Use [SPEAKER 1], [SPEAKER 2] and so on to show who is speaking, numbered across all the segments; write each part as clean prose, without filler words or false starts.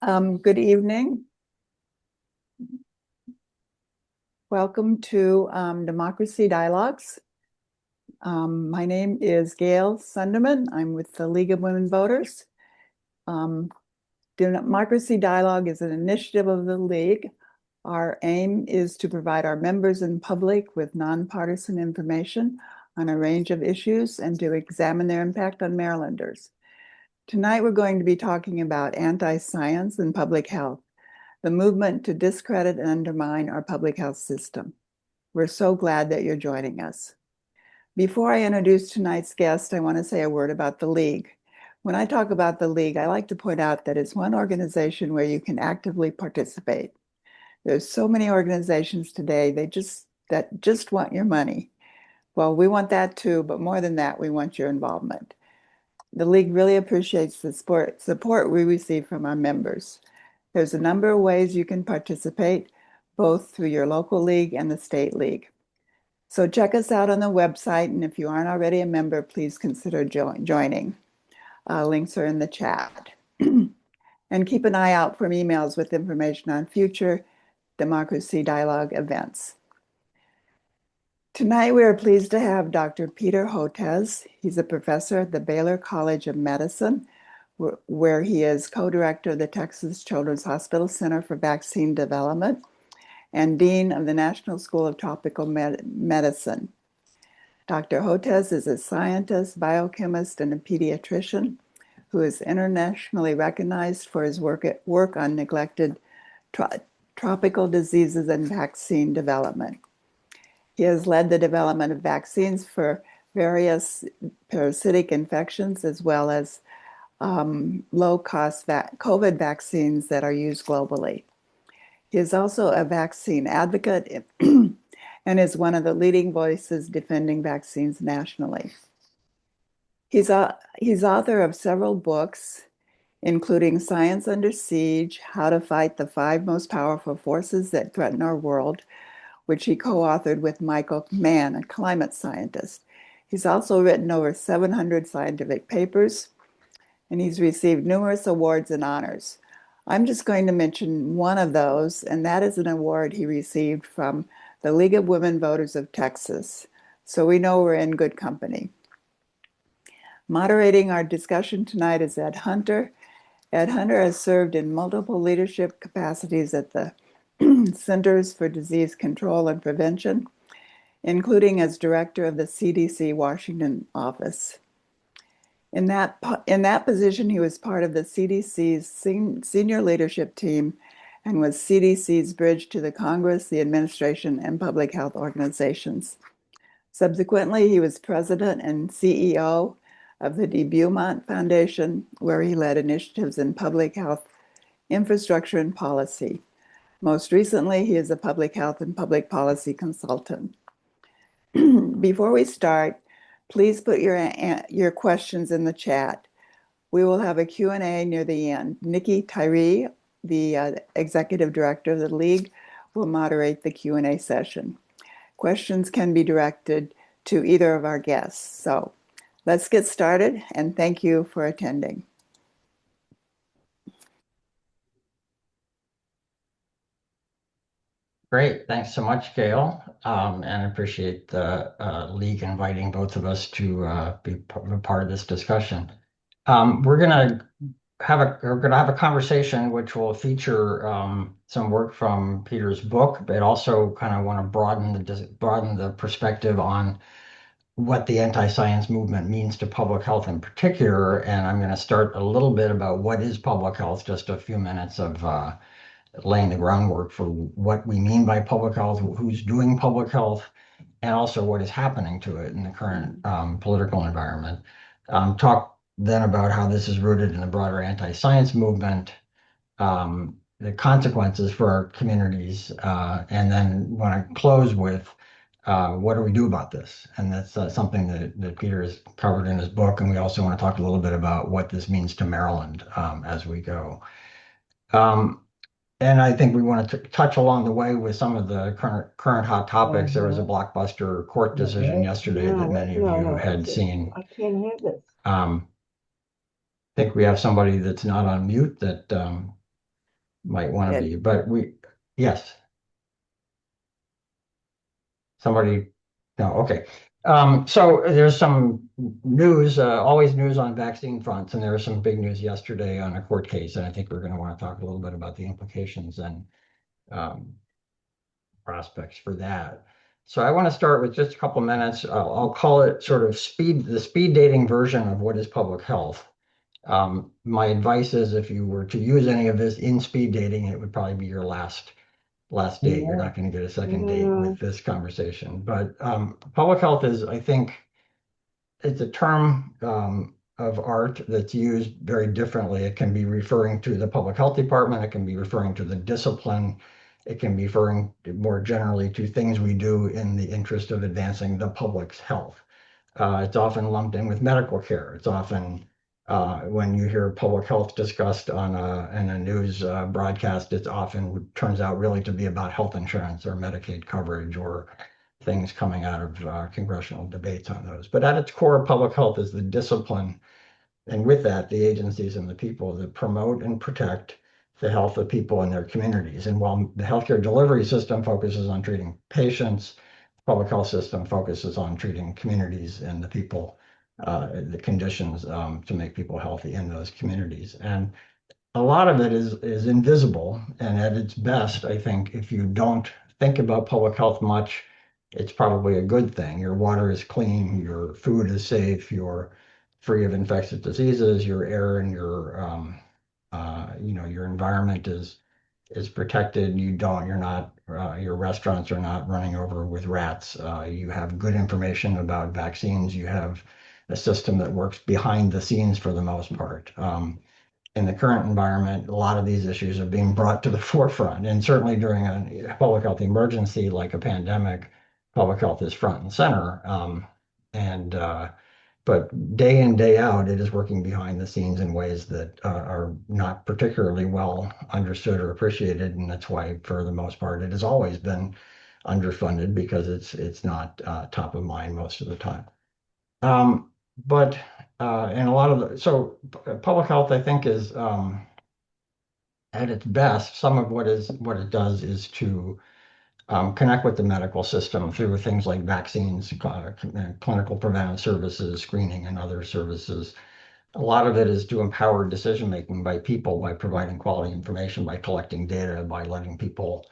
[SPEAKER 1] Good evening. Welcome to Democracy Dialogues. My name is Gail Sunderman. I'm with the League of Women Voters. Democracy Dialogue is an initiative of the League. Our aim is to provide our members and public with nonpartisan information on a range of issues and to examine their impact on Marylanders. Tonight, we're going to be talking about anti-science and public health, the movement to discredit and undermine our public health system. We're so glad that you're joining us. Before I introduce tonight's guest, I want to say a word about the League. When I talk about the League, I like to point out that it's one organization where you can actively participate. There's so many organizations today that just want your money. Well, we want that too, but more than that, we want your involvement. The League really appreciates the support we receive from our members. There's a number of ways you can participate, both through your local league and the state league. So check us out on the website, and if you aren't already a member, please consider joining. Links are in the chat. And keep an eye out for emails with information on future Democracy Dialogue events. Tonight, we are pleased to have Dr. Peter Hotex. He's a professor at the Baylor College of Medicine, where he is co-director of the Texas Children's Hospital Center for Vaccine Development and dean of the National School of Tropical Medicine. Dr. Hotex is a scientist, biochemist, and a pediatrician who is internationally recognized for his work on neglected tropical diseases and vaccine development. He has led the development of vaccines for various parasitic infections, as well as low-cost COVID vaccines that are used globally. He is also a vaccine advocate and is one of the leading voices defending vaccines nationally. He's author of several books, including Science Under Siege, How to Fight the 5 Most Powerful Forces That Threaten Our World, which he co-authored with Michael Mann, a climate scientist. He's also written over 700 scientific papers, and he's received numerous awards and honors. I'm just going to mention one of those, and that is an award he received from the League of Women Voters of Texas. So we know we're in good company. Moderating our discussion tonight is Ed Hunter. Ed Hunter has served in multiple leadership capacities at the Centers for Disease Control and Prevention, including as director of the CDC Washington Office. In that position, he was part of the CDC's senior leadership team and was CDC's bridge to the Congress, the administration, and public health organizations. Subsequently, he was president and CEO of the de Beaumont Foundation, where he led initiatives in public health, infrastructure, and policy. Most recently, he is a public health and public policy consultant. Before we start, please put your questions in the chat. We will have a Q&A near the end. Nikki Tyree, the executive director of the League, will moderate the Q&A session. Questions can be directed to either of our guests. So let's get started, and thank you for attending.
[SPEAKER 2] Great, thanks so much, Gail, and I appreciate the League inviting both of us to be part of this discussion. We're gonna have a conversation which will feature some work from Peter's book, but also kind of want to broaden the perspective on what the anti-science movement means to public health in particular. And I'm going to start a little bit about what is public health, just a few minutes of laying the groundwork for what we mean by public health, who's doing public health, and also what is happening to it in the current political environment. Talk then about how this is rooted in the broader anti-science movement, the consequences for our communities, and then want to close with what do we do about this? And that's something that Peter has covered in his book, and we also want to talk a little bit about what this means to Maryland as we go. And I think we want to touch along the way with some of the current hot topics. There was a blockbuster court decision yesterday that many of you had seen.
[SPEAKER 3] I can't hear this.
[SPEAKER 2] I think we have somebody that's not on mute that might want to
[SPEAKER 1] And
[SPEAKER 2] be. But yes, somebody, no, okay. So there's some news, always news on vaccine fronts, and there was some big news yesterday on a court case, and I think we're going to want to talk a little bit about the implications and um, prospects for that. So I want to start with just a couple minutes. I'll call it sort of the speed dating version of what is public health. My advice is if you were to use any of this in speed dating, it would probably be your last date. You're not going to get a second date with this conversation. But public health is, I think, it's a term of art that's used very differently. It can be referring to the public health department. It can be referring to the discipline. It can be referring more generally to things we do in the interest of advancing the public's health. It's often lumped in with medical care. It's often when you hear public health discussed in a news broadcast, it often turns out really to be about health insurance or Medicaid coverage or things coming out of congressional debates on those. But at its core, public health is the discipline, and with that, the agencies and the people that promote and protect the health of people in their communities. And while the healthcare delivery system focuses on treating patients, public health system focuses on treating communities and the people, the conditions to make people healthy in those communities. And a lot of it is invisible, and at its best, I think if you don't think about public health much, it's probably a good thing. Your water is clean, your food is safe, you're free of infectious diseases, your air and your environment is protected. You're not, your restaurants are not running over with rats. You have good information about vaccines. You have a system that works behind the scenes for the most part. In the current environment, a lot of these issues are being brought to the forefront. And certainly during a public health emergency like a pandemic, public health is front and center. And but day in, day out, it is working behind the scenes in ways that are not particularly well understood or appreciated. And that's why, for the most part, it has always been underfunded because it's not top of mind most of the time. But and a lot of public health, I think, is at its best. Some of what it does is to connect with the medical system through things like vaccines, clinical preventive services, screening, and other services. A lot of it is to empower decision making by people by providing quality information, by collecting data, by letting people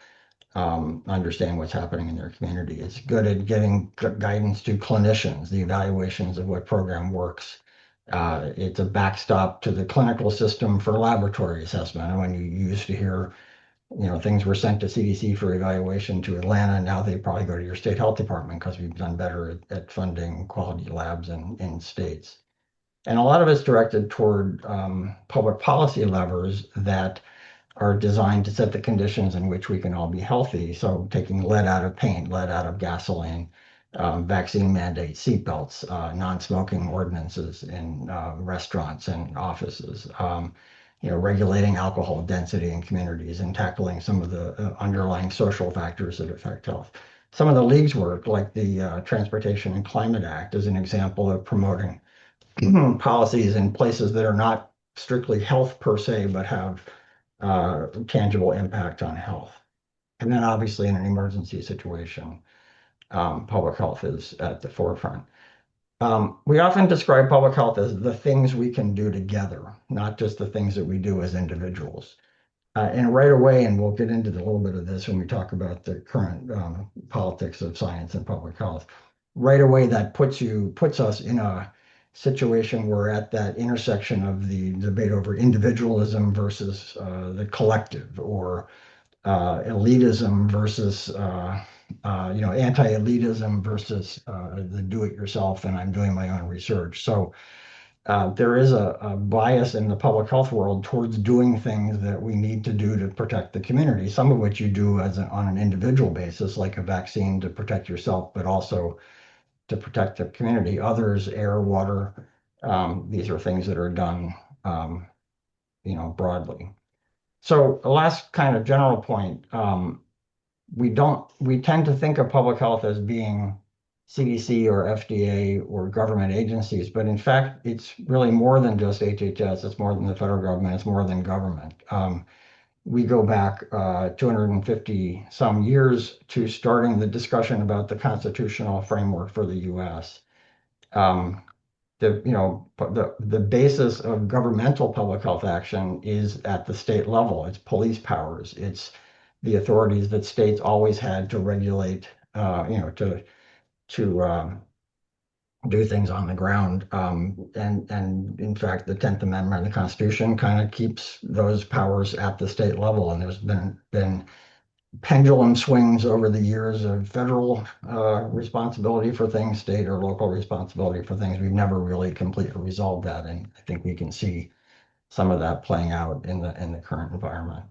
[SPEAKER 2] understand what's happening in their community. It's good at giving guidance to clinicians, the evaluations of what program works. It's a backstop to the clinical system for laboratory assessment. And when you used to hear, things were sent to CDC for evaluation to Atlanta, now they probably go to your state health department because we've done better at funding quality labs in states. And a lot of it's directed toward public policy levers that are designed to set the conditions in which we can all be healthy. So taking lead out of paint, lead out of gasoline, vaccine mandates, seatbelts, non-smoking ordinances in restaurants and offices, regulating alcohol density in communities and tackling some of the underlying social factors that affect health. Some of the league's work, like the Transportation and Climate Act, is an example of promoting policies in places that are not strictly health per se, but have tangible impact on health. And then obviously in an emergency situation, public health is at the forefront. We often describe public health as the things we can do together, not just the things that we do as individuals. And right away, and we'll get into a little bit of this when we talk about the current politics of science and public health. Right away, that puts us in a situation where we're at that intersection of the debate over individualism versus the collective, or elitism versus anti-elitism versus the do-it-yourself, and I'm doing my own research. So there is a bias in the public health world towards doing things that we need to do to protect the community, some of which you do on an individual basis, like a vaccine to protect yourself, but also to protect the community. Others, air, water, these are things that are done, broadly. So the last kind of general point, we tend to think of public health as being CDC or FDA or government agencies, but in fact, it's really more than just HHS. It's more than the federal government. It's more than government. we go back 250 some years to starting the discussion about the constitutional framework for the U.S. Um, the basis of governmental public health action is at the state level. It's police powers. It's the authorities that states always had to regulate, to do things on the ground. And in fact, the 10th Amendment of the Constitution kind of keeps those powers at the state level. And there's been pendulum swings over the years of federal responsibility for things, state or local responsibility for things. We've never really completely resolved that, and I think we can see some of that playing out in the current environment.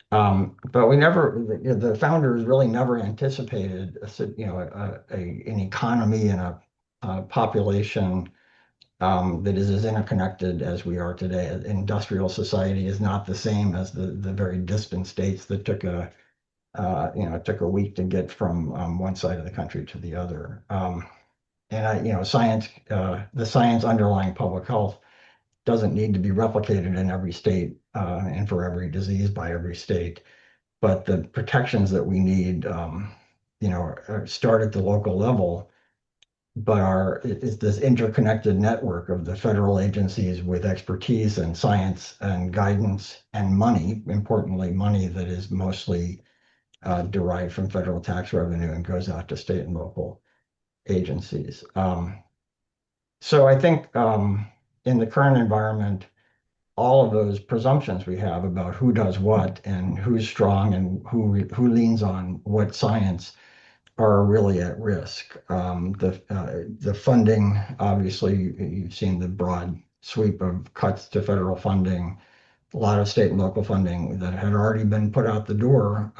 [SPEAKER 2] But the founders really never anticipated, an economy and a population that is as interconnected as we are today. Industrial society is not the same as the very distant states that it took a week to get from one side of the country to the other. The science underlying public health doesn't need to be replicated in every state and for every disease by every state. But the protections that we need, start at the local level, but it's this interconnected network of the federal agencies with expertise and science and guidance and money, importantly, money that is mostly derived from federal tax revenue and goes out to state and local agencies. So I think in the current environment, all of those presumptions we have about who does what and who's strong and who leans on what science are really at risk. The funding, obviously, you've seen the broad sweep of cuts to federal funding. A lot of state and local funding that had already been put out the door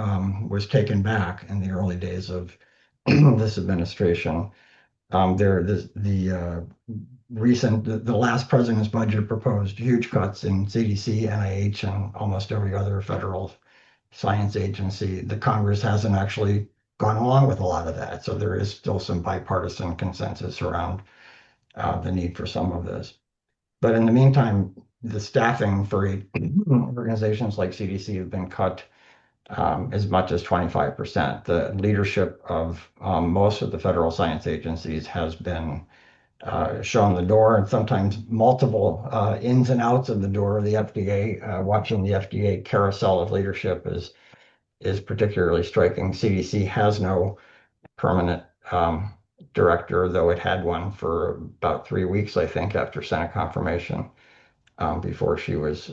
[SPEAKER 2] was taken back in the early days of this administration. The last president's budget proposed huge cuts in CDC, NIH, and almost every other federal science agency. The Congress hasn't actually gone along with a lot of that, so there is still some bipartisan consensus around the need for some of this. But in the meantime, the staffing for organizations like CDC have been cut as much as 25%. The leadership of most of the federal science agencies has been shown the door, and sometimes multiple ins and outs of the door of the FDA. Watching the FDA carousel of leadership is particularly striking. CDC has no permanent director, though it had one for about 3 weeks, I think, after Senate confirmation, before she was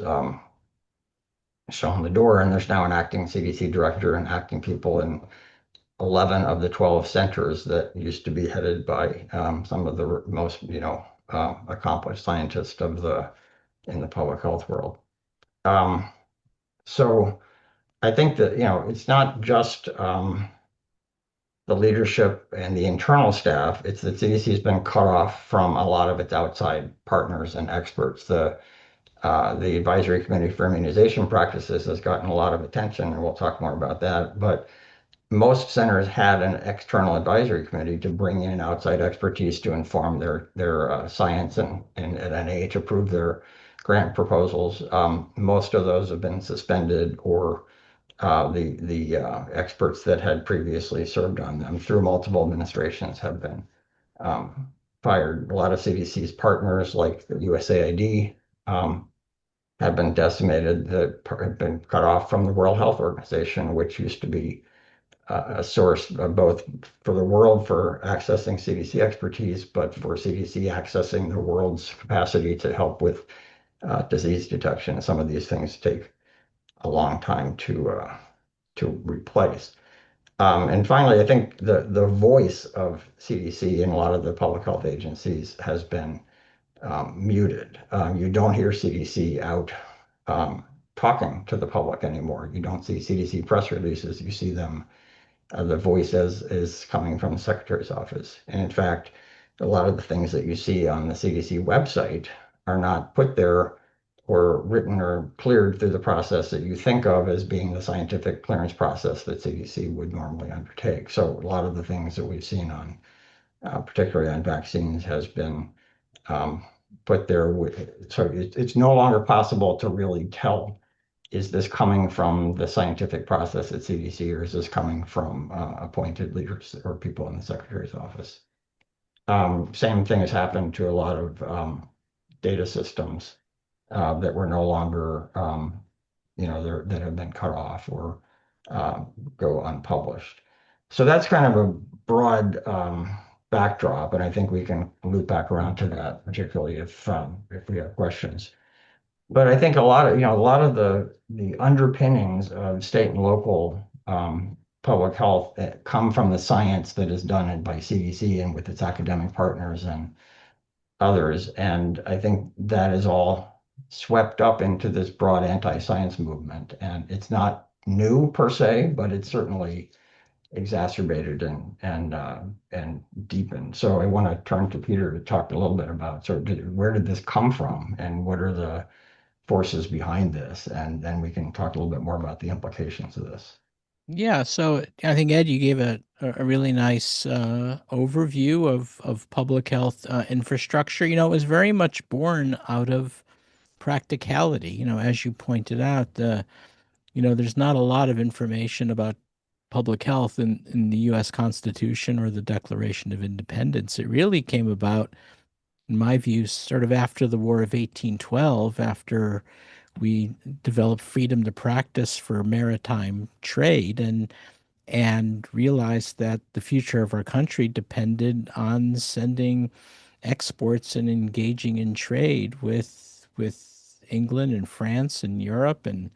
[SPEAKER 2] shown the door. And there's now an acting CDC director and acting people in 11 of the 12 centers that used to be headed by some of the most, accomplished scientists in the public health world. So I think that, it's not just the leadership and the internal staff. It's that CDC has been cut off from a lot of its outside partners and experts. The Advisory Committee for Immunization Practices has gotten a lot of attention, and we'll talk more about that. But most centers had an external advisory committee to bring in outside expertise to inform their science, and at NIH approved their grant proposals. Most of those have been suspended, or the experts that had previously served on them through multiple administrations have been fired. A lot of CDC's partners, like the USAID, have been decimated, that have been cut off from the World Health Organization, which used to be a source both for the world for accessing CDC expertise, but for CDC accessing the world's capacity to help with disease detection. Some of these things take a long time to replace. And finally, I think the voice of CDC in a lot of the public health agencies has been muted. You don't hear CDC out talking to the public anymore. You don't see CDC press releases. You see them, the voice is coming from the secretary's office. And in fact, a lot of the things that you see on the CDC website are not put there or written or cleared through the process that you think of as being the scientific clearance process that CDC would normally undertake. So a lot of the things that we've seen on, particularly on vaccines, has been put there. So it's no longer possible to really tell is this coming from the scientific process at CDC, or is this coming from appointed leaders or people in the secretary's office? Same thing has happened to a lot of data systems that were no longer, that have been cut off or uh, go unpublished. So that's kind of a broad backdrop, and I think we can loop back around to that, particularly if we have questions. But I think a lot of the underpinnings of state and local public health that come from the science that is done by CDC and with its academic partners and others. And I think that is all swept up into this broad anti-science movement. And it's not new per se, but it's certainly exacerbated and deepened. So I want to turn to Peter to talk a little bit about where did this come from and what are the forces behind this, and then we can talk a little bit more about the implications of this.
[SPEAKER 3] Yeah, so I think Ed, you gave a really nice overview of public health infrastructure. It was very much born out of practicality. As you pointed out, there's not a lot of information about public health in the U.S. Constitution or the Declaration of Independence. It really came about, in my view, sort of after the War of 1812, after we developed freedom to practice for maritime trade and realized that the future of our country depended on sending exports and engaging in trade with England and France and Europe and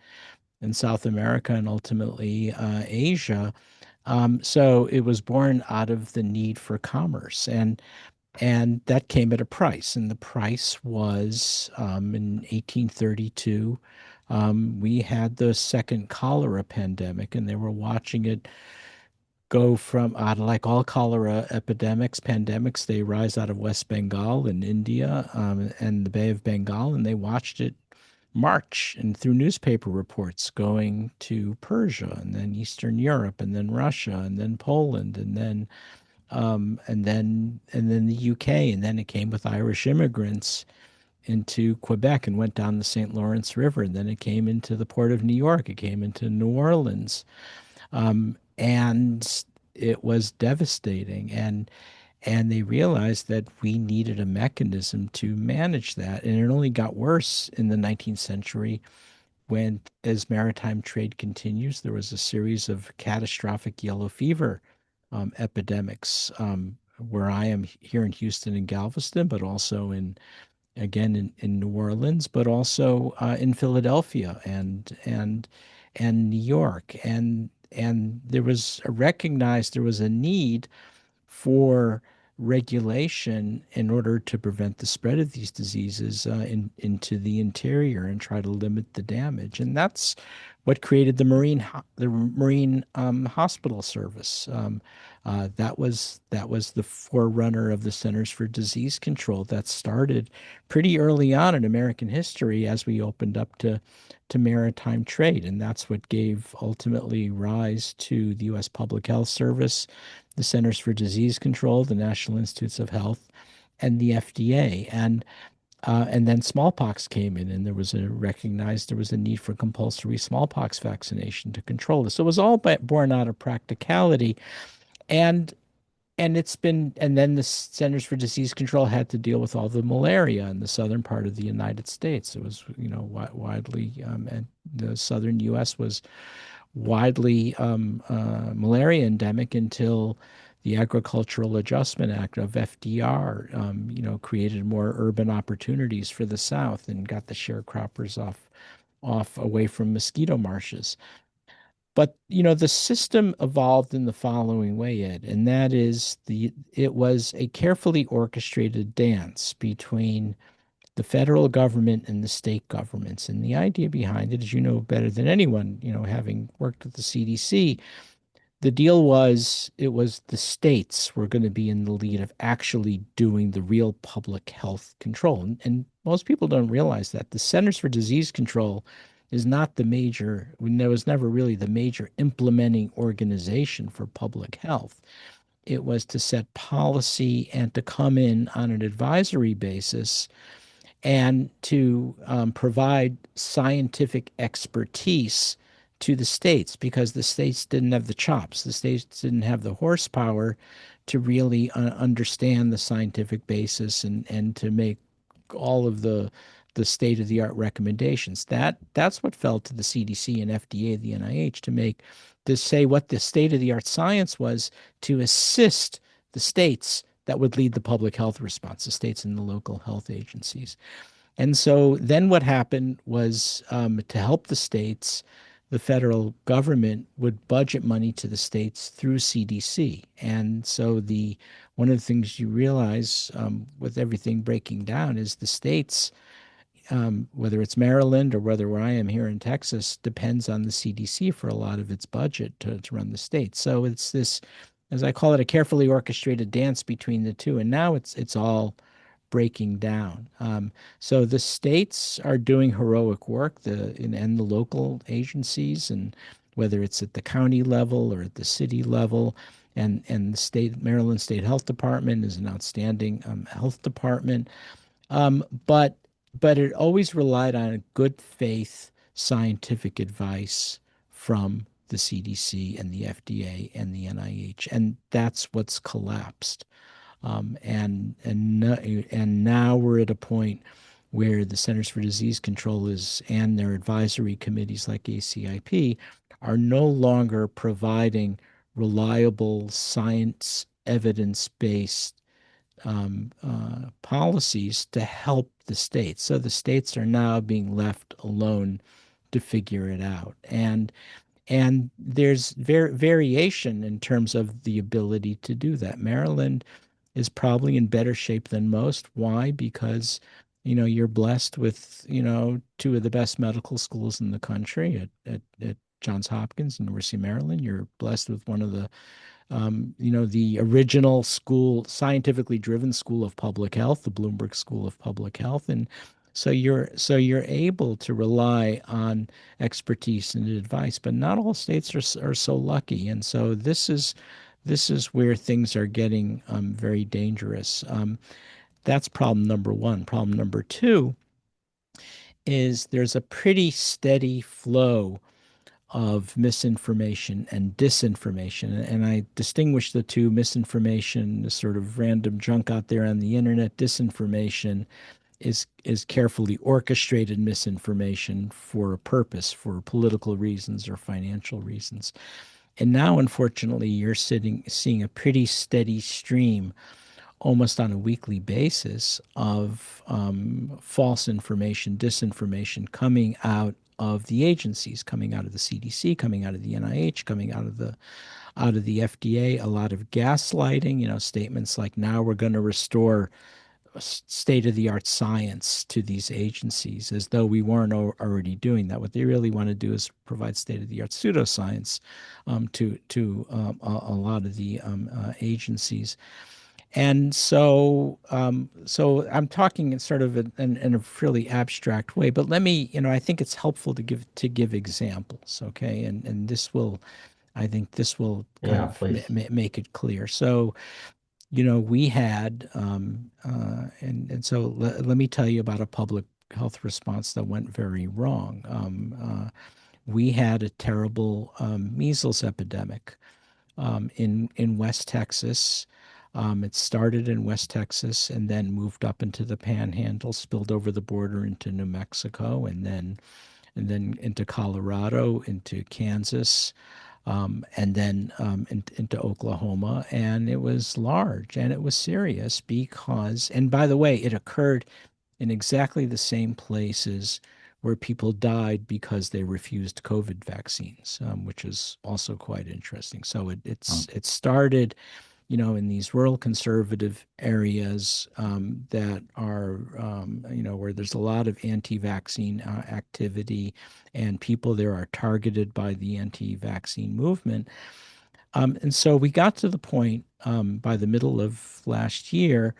[SPEAKER 3] South America and ultimately Asia. So it was born out of the need for commerce, and that came at a price, and the price was in 1832. We had the second cholera pandemic, and they were watching it go from like all cholera epidemics, pandemics, they rise out of West Bengal and India and the Bay of Bengal, and they watched it march and through newspaper reports going to Persia and then Eastern Europe and then Russia and then Poland and then the UK, and then it came with Irish immigrants into Quebec and went down the St. Lawrence River, and then it came into the port of New York, it came into New Orleans, and it was devastating. And they realized that we needed a mechanism to manage that, and it only got worse in the 19th century when, as maritime trade continues, there was a series of catastrophic yellow fever epidemics, where I am here in Houston and Galveston, but also in New Orleans, but also in Philadelphia and New York, and there was a need for regulation in order to prevent the spread of these diseases into the interior and try to limit the damage. And that's what created the marine hospital service. That was the forerunner of the Centers for Disease Control that started pretty early on in American history as we opened up to maritime trade, and that's what gave ultimately rise to the U.S. Public Health Service, the Centers for Disease Control, the National Institutes of Health, and the FDA. And then smallpox came in, and there was a need for compulsory smallpox vaccination to control this. So it was all born out of practicality, and and then the Centers for Disease Control had to deal with all the malaria in the southern part of the United States. It was, widely, and the southern U.S. was widely malaria endemic until the Agricultural Adjustment Act of FDR, created more urban opportunities for the South and got the sharecroppers off away from mosquito marshes. But the system evolved in the following way, Ed, and that is it was a carefully orchestrated dance between the federal government and the state governments. And the idea behind it, as you know better than anyone, having worked with the CDC, the deal was it was the states were going to be in the lead of actually doing the real public health control. And most people don't realize that the Centers for Disease Control is not the major, there was never really the major implementing organization for public health. It was to set policy and to come in on an advisory basis and to provide scientific expertise to the states because the states didn't have the chops. The states didn't have the horsepower to really understand the scientific basis and to make all of the state of the art recommendations. That's what fell to the CDC and FDA, the NIH, to say what the state of the art science was to assist the states that would lead the public health response, the states and the local health agencies. And so then what happened was to help the states, the federal government would budget money to the states through CDC. And so the one of the things you realize with everything breaking down is the states, whether it's Maryland or whether I am here in Texas, depends on the CDC for a lot of its budget to run the state. So it's this, as I call it, a carefully orchestrated dance between the two. And now it's all breaking down. So the states are doing heroic work, and the local agencies, and whether it's at the county level or at the city level, and the Maryland State Health Department is an outstanding health department. But it always relied on good faith scientific advice from the CDC and the FDA and the NIH, and that's what's collapsed. And now we're at a point where the Centers for Disease Control and their advisory committees like ACIP are no longer providing reliable science evidence-based policies to help the states. So the states are now being left alone to figure it out. And there's variation in terms of the ability to do that. Maryland is probably in better shape than most. Why? Because, you're blessed with, two of the best medical schools in the country at Johns Hopkins, University of Maryland. You're blessed with one of the original school, scientifically driven school of public health, the Bloomberg School of Public Health. And so you're able to rely on expertise and advice, but not all states are so lucky. And so this is where things are getting very dangerous. That's problem number one. Problem number two is there's a pretty steady flow of misinformation and disinformation. And I distinguish the two: misinformation, the sort of random junk out there on the internet. Disinformation is carefully orchestrated misinformation for a purpose, for political reasons or financial reasons. And now, unfortunately, you're seeing a pretty steady stream, almost on a weekly basis, of false information, disinformation coming out of the agencies, coming out of the CDC, coming out of the NIH, coming out of the FDA. A lot of gaslighting, statements like, now we're going to restore state-of-the-art science to these agencies, as though we weren't already doing that. What they really want to do is provide state-of-the-art pseudoscience to a lot of the agencies. And so I'm talking in sort of in a fairly abstract way, but I think it's helpful to give examples, okay? And I think this will kind
[SPEAKER 2] Yeah,
[SPEAKER 3] of
[SPEAKER 2] please.
[SPEAKER 3] make it clear. So, we had, and so let me tell you about a public health response that went very wrong. We had a terrible measles epidemic in West Texas. It started in West Texas and then moved up into the Panhandle, spilled over the border into New Mexico, and then into Colorado, into Kansas, and then into Oklahoma. And it was large and it was serious because, and by the way, it occurred in exactly the same places where people died because they refused COVID vaccines, which is also quite interesting. So it started, in these rural conservative areas that are, where there's a lot of anti-vaccine activity, and people there are targeted by the anti-vaccine movement. And so we got to the point by the middle of last year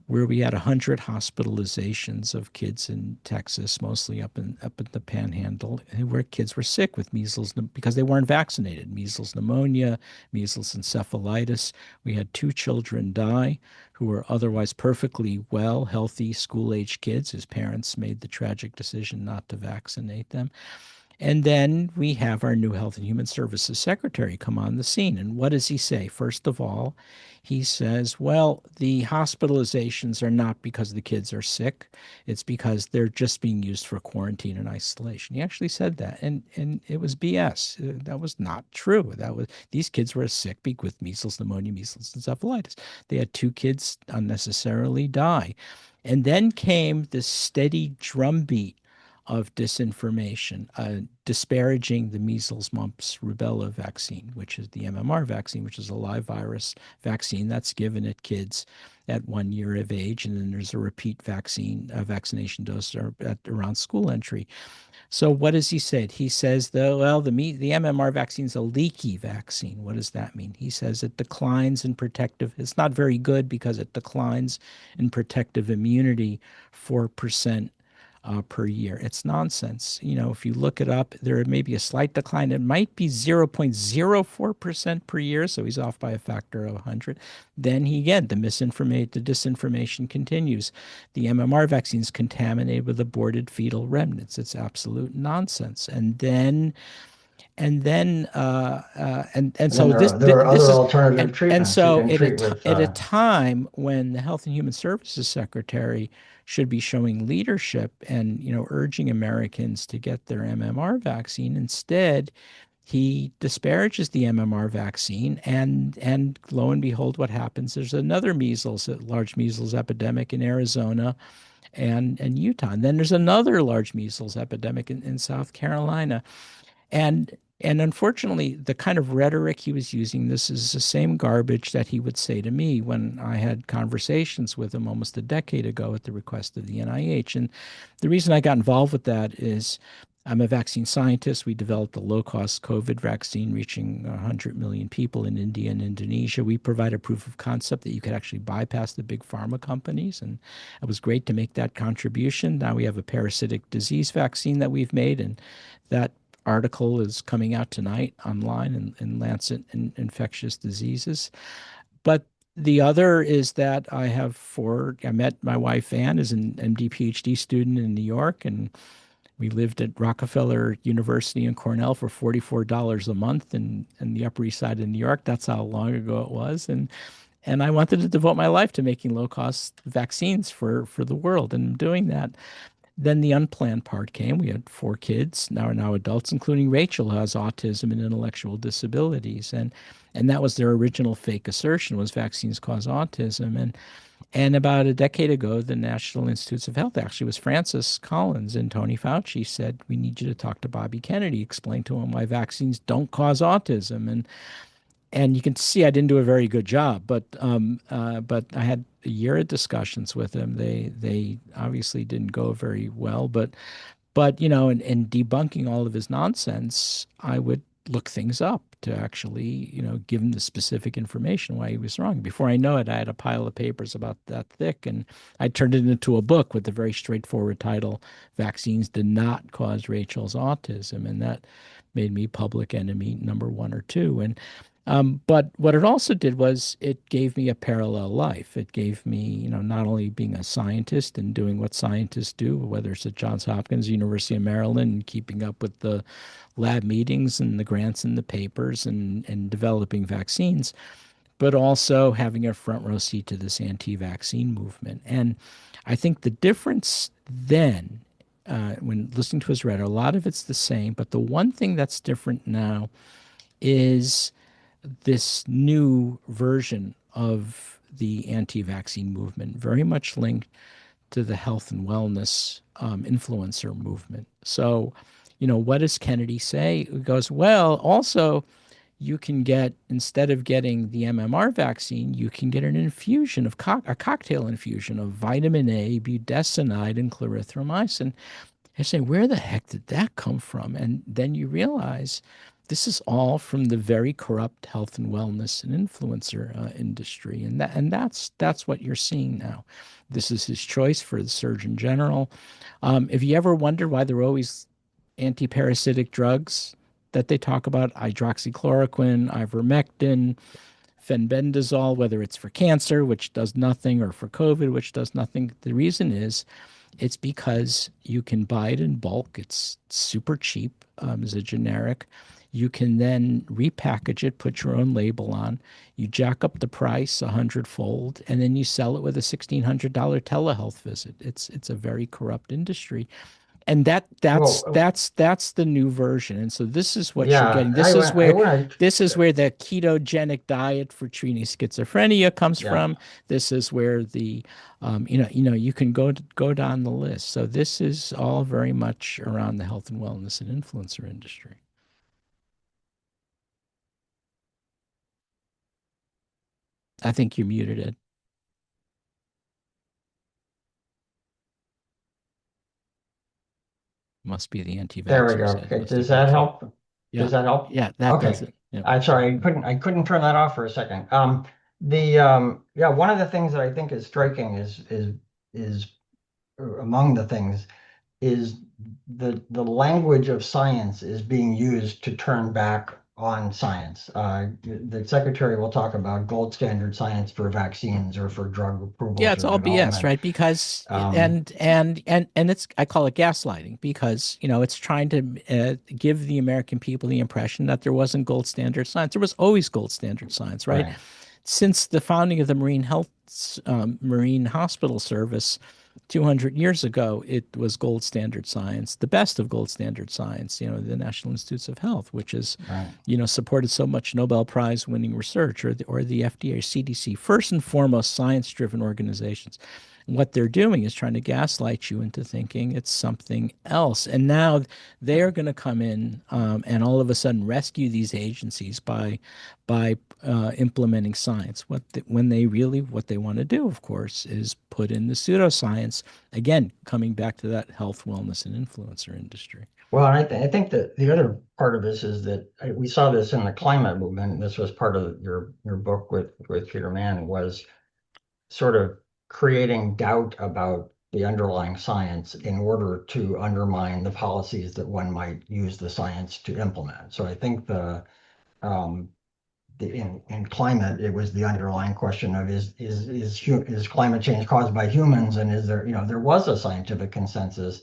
[SPEAKER 3] where we had 100 hospitalizations of kids in Texas, mostly up in the Panhandle, where kids were sick with measles because they weren't vaccinated. Measles pneumonia, measles encephalitis. We had 2 children die who were otherwise perfectly well, healthy, school-age kids whose parents made the tragic decision not to vaccinate them. And then we have our new Health and Human Services Secretary come on the scene. And what does he say? First of all, he says, well, the hospitalizations are not because the kids are sick. It's because they're just being used for quarantine and isolation. He actually said that. And it was BS. That was not true. These kids were sick with measles, pneumonia, measles, encephalitis. They had 2 kids unnecessarily die. And then came this steady drumbeat of disinformation, disparaging the measles, mumps, rubella vaccine, which is the MMR vaccine, which is a live virus vaccine that's given at kids at 1 year of age. And then there's a repeat vaccination dose at around school entry. So what does he say? He says, the MMR vaccine is a leaky vaccine. What does that mean? He says it declines in protective. It's not very good because it declines in protective immunity 4% per year. It's nonsense. If you look it up, there may be a slight decline. It might be 0.04% per year, so he's off by a factor of 100. Then the disinformation continues. The MMR vaccine is contaminated with aborted fetal remnants. It's absolute nonsense. And
[SPEAKER 2] then
[SPEAKER 3] so
[SPEAKER 2] there are
[SPEAKER 3] this
[SPEAKER 2] other
[SPEAKER 3] is
[SPEAKER 2] alternative
[SPEAKER 3] and
[SPEAKER 2] treatments you
[SPEAKER 3] so
[SPEAKER 2] can treat with.
[SPEAKER 3] at a time when the Health and Human Services Secretary should be showing leadership and urging Americans to get their MMR vaccine, instead he disparages the MMR vaccine, and lo and behold, what happens? There's another large measles epidemic in Arizona and Utah, and then there's another large measles epidemic in South Carolina. And unfortunately, the kind of rhetoric he was using, this is the same garbage that he would say to me when I had conversations with him almost a decade ago at the request of the NIH. And the reason I got involved with that is I'm a vaccine scientist. We developed a low-cost COVID vaccine reaching 100 million people in India and Indonesia. We provide a proof of concept that you could actually bypass the big pharma companies. And it was great to make that contribution. Now we have a parasitic disease vaccine that we've made, and that article is coming out tonight online in Lancet Infectious Diseases. But the other is that I met my wife, Ann, as an MD PhD student in New York, and we lived at Rockefeller University in Cornell for $44 a month in the Upper East Side of New York. That's how long ago it was. And I wanted to devote my life to making low-cost vaccines for the world, and doing that. Then the unplanned part came. We had 4 kids, now adults, including Rachel, who has autism and intellectual disabilities. And that was their original fake assertion, was vaccines cause autism. And about a decade ago, the National Institutes of Health, actually was Francis Collins and Tony Fauci, said, we need you to talk to Bobby Kennedy, explain to him why vaccines don't cause autism. And you can see I didn't do a very good job, but I had a year of discussions with him. They obviously didn't go very well, but in debunking all of his nonsense, I would look things up to actually give him the specific information why he was wrong. Before I know it, I had a pile of papers about that thick, and I turned it into a book with the very straightforward title, "Vaccines Did Not Cause Rachel's Autism," and that made me public enemy number 1 or 2. But what it also did was it gave me a parallel life. It gave me, not only being a scientist and doing what scientists do, whether it's at Johns Hopkins, University of Maryland, and keeping up with the lab meetings and the grants and the papers and developing vaccines, but also having a front row seat to this anti-vaccine movement. And I think the difference then, when listening to his rhetoric, a lot of it's the same, but the one thing that's different now is this new version of the anti-vaccine movement, very much linked to the health and wellness influencer movement. So, what does Kennedy say? He goes, well, also, you can get, instead of getting the MMR vaccine, you can get an infusion of a cocktail infusion of vitamin A, budesonide, and clarithromycin. I say, where the heck did that come from? And then you realize this is all from the very corrupt health and wellness and influencer industry, and that's what you're seeing now. This is his choice for the Surgeon General. If you ever wonder why there are always anti-parasitic drugs that they talk about, hydroxychloroquine, ivermectin, fenbendazole, whether it's for cancer, which does nothing, or for COVID, which does nothing, the reason is it's because you can buy it in bulk. It's super cheap as a generic. You can then repackage it, put your own label on. You jack up the price 100-fold, and then you sell it with a $1,600 telehealth visit. It's a very corrupt industry, and
[SPEAKER 2] Well,
[SPEAKER 3] that's the new version. And so this is what you're
[SPEAKER 2] yeah,
[SPEAKER 3] getting.
[SPEAKER 2] I want
[SPEAKER 3] This is
[SPEAKER 2] to.
[SPEAKER 3] where the ketogenic diet for treating schizophrenia comes
[SPEAKER 2] Yeah.
[SPEAKER 3] from. This is where the you can go down the list. So this is all very much around the health and wellness and influencer industry. I think you muted it. Must be the
[SPEAKER 2] There we
[SPEAKER 3] anti-vaxxers.
[SPEAKER 2] go.
[SPEAKER 3] It
[SPEAKER 2] Okay,
[SPEAKER 3] must have
[SPEAKER 2] does
[SPEAKER 3] been
[SPEAKER 2] that
[SPEAKER 3] some.
[SPEAKER 2] help?
[SPEAKER 3] Yeah,
[SPEAKER 2] Does that help?
[SPEAKER 3] yeah, that does
[SPEAKER 2] Okay.
[SPEAKER 3] it. Yeah.
[SPEAKER 2] I'm sorry, I couldn't turn that off for a second. Yeah, one of the things that I think is striking is among the things is the language of science is being used to turn back on science. The secretary will talk about gold standard science for vaccines or for drug
[SPEAKER 3] Yeah,
[SPEAKER 2] approvals
[SPEAKER 3] it's
[SPEAKER 2] or
[SPEAKER 3] all BS,
[SPEAKER 2] development.
[SPEAKER 3] right? Because
[SPEAKER 2] Um,
[SPEAKER 3] and it's I call it gaslighting because it's trying to give the American people the impression that there wasn't gold standard science. There was always gold standard science, right?
[SPEAKER 2] right.
[SPEAKER 3] Since the founding of the Marine Hospital Service 200 years ago, it was gold standard science, the best of gold standard science, the National Institutes of Health, which is,
[SPEAKER 2] Right.
[SPEAKER 3] supported so much Nobel Prize winning research, or the FDA or CDC, first and foremost, science driven organizations. What they're doing is trying to gaslight you into thinking it's something else. And now they are going to come in and all of a sudden rescue these agencies by implementing science. What they want to do, of course, is put in the pseudoscience. Again, coming back to that health, wellness, and influencer industry.
[SPEAKER 2] Well, and I think that the other part of this is that we saw this in the climate movement. This was part of your book with Peter Mann, was sort of creating doubt about the underlying science in order to undermine the policies that one might use the science to implement. So I think um, in climate, it was the underlying question of is climate change caused by humans, and is there, there was a scientific consensus,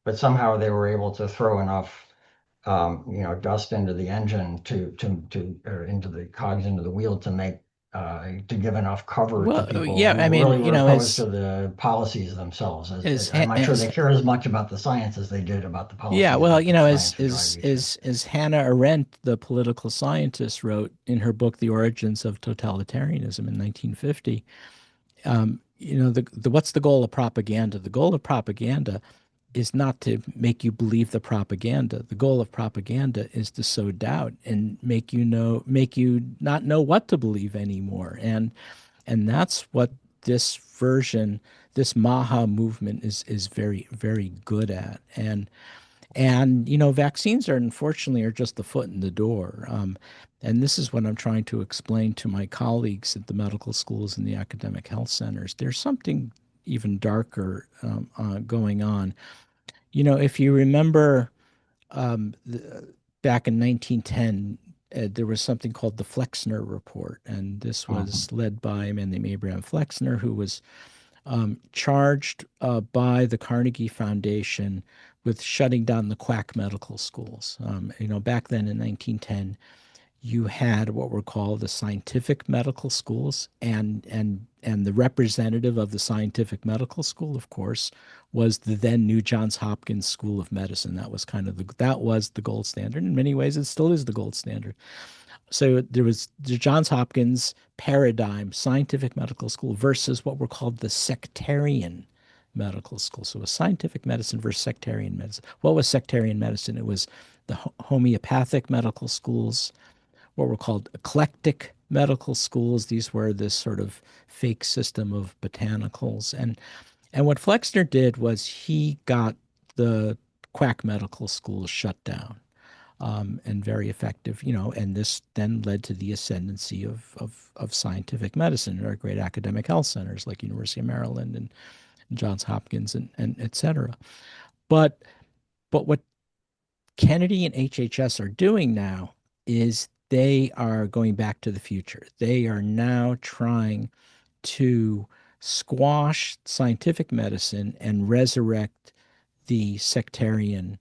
[SPEAKER 2] but somehow they were able to throw enough dust into the engine or into the cogs into the wheel to make to give enough cover to
[SPEAKER 3] Well,
[SPEAKER 2] people
[SPEAKER 3] yeah,
[SPEAKER 2] who
[SPEAKER 3] I mean,
[SPEAKER 2] really were opposed to the policies themselves. I'm not sure
[SPEAKER 3] as
[SPEAKER 2] they care as much about the science as they did about the
[SPEAKER 3] yeah,
[SPEAKER 2] policies
[SPEAKER 3] well,
[SPEAKER 2] that the science would drive you to.
[SPEAKER 3] as Hannah Arendt, the political scientist, wrote in her book *The Origins of Totalitarianism* in 1950. The what's the goal of propaganda? The goal of propaganda is not to make you believe the propaganda. The goal of propaganda is to sow doubt and make you not know what to believe anymore. And that's what this version, this Maha movement is very, very good at. And vaccines unfortunately are just the foot in the door. And this is what I'm trying to explain to my colleagues at the medical schools and the academic health centers. There's something even darker going on. If you remember, back in 1910, there was something called the Flexner Report, and this
[SPEAKER 2] Mhm.
[SPEAKER 3] was led by a man named Abraham Flexner, who was charged by the Carnegie Foundation with shutting down the quack medical schools. Back then in 1910, you had what were called the scientific medical schools, and the representative of the scientific medical school, of course, was the then new Johns Hopkins School of Medicine. That was the gold standard. In many ways, it still is the gold standard. So there was the Johns Hopkins paradigm scientific medical school versus what were called the sectarian medical school. So it was scientific medicine versus sectarian medicine. What was sectarian medicine? It was the homeopathic medical schools, what were called eclectic medical schools. These were this sort of fake system of botanicals. And what Flexner did was he got the quack medical schools shut down. and very effective, and this then led to the ascendancy of scientific medicine in our great academic health centers like University of Maryland and Johns Hopkins and et cetera. But but what Kennedy and HHS are doing now is they are going back to the future. They are now trying to squash scientific medicine and resurrect the sectarian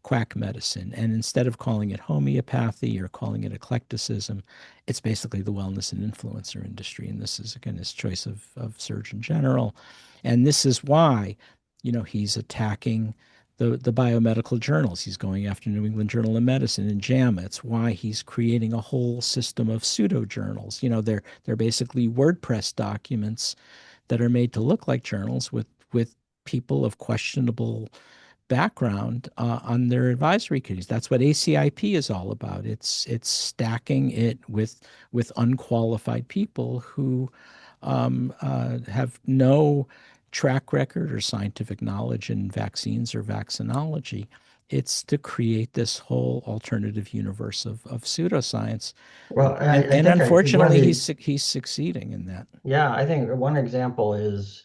[SPEAKER 3] quack medicine. And instead of calling it homeopathy or calling it eclecticism, it's basically the wellness and influencer industry. And this is, again, his choice of Surgeon General. And this is why, he's attacking the biomedical journals. He's going after New England Journal of Medicine and JAMA. It's why he's creating a whole system of pseudo journals. They're basically WordPress documents that are made to look like journals with people of questionable background on their advisory committees. That's what ACIP is all about. It's stacking it with unqualified people who have no track record or scientific knowledge in vaccines or vaccinology. It's to create this whole alternative universe of pseudoscience.
[SPEAKER 2] Well, I
[SPEAKER 3] And
[SPEAKER 2] think one of
[SPEAKER 3] unfortunately,
[SPEAKER 2] the
[SPEAKER 3] he's succeeding in that.
[SPEAKER 2] yeah, I think one example is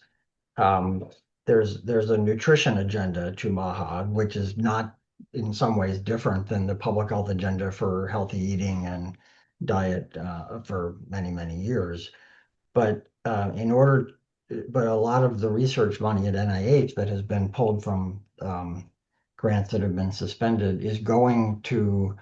[SPEAKER 2] um, there's a nutrition agenda to MAHA, which is not in some ways different than the public health agenda for healthy eating and diet for many years. But but a lot of the research money at NIH that has been pulled from grants that have been suspended is going to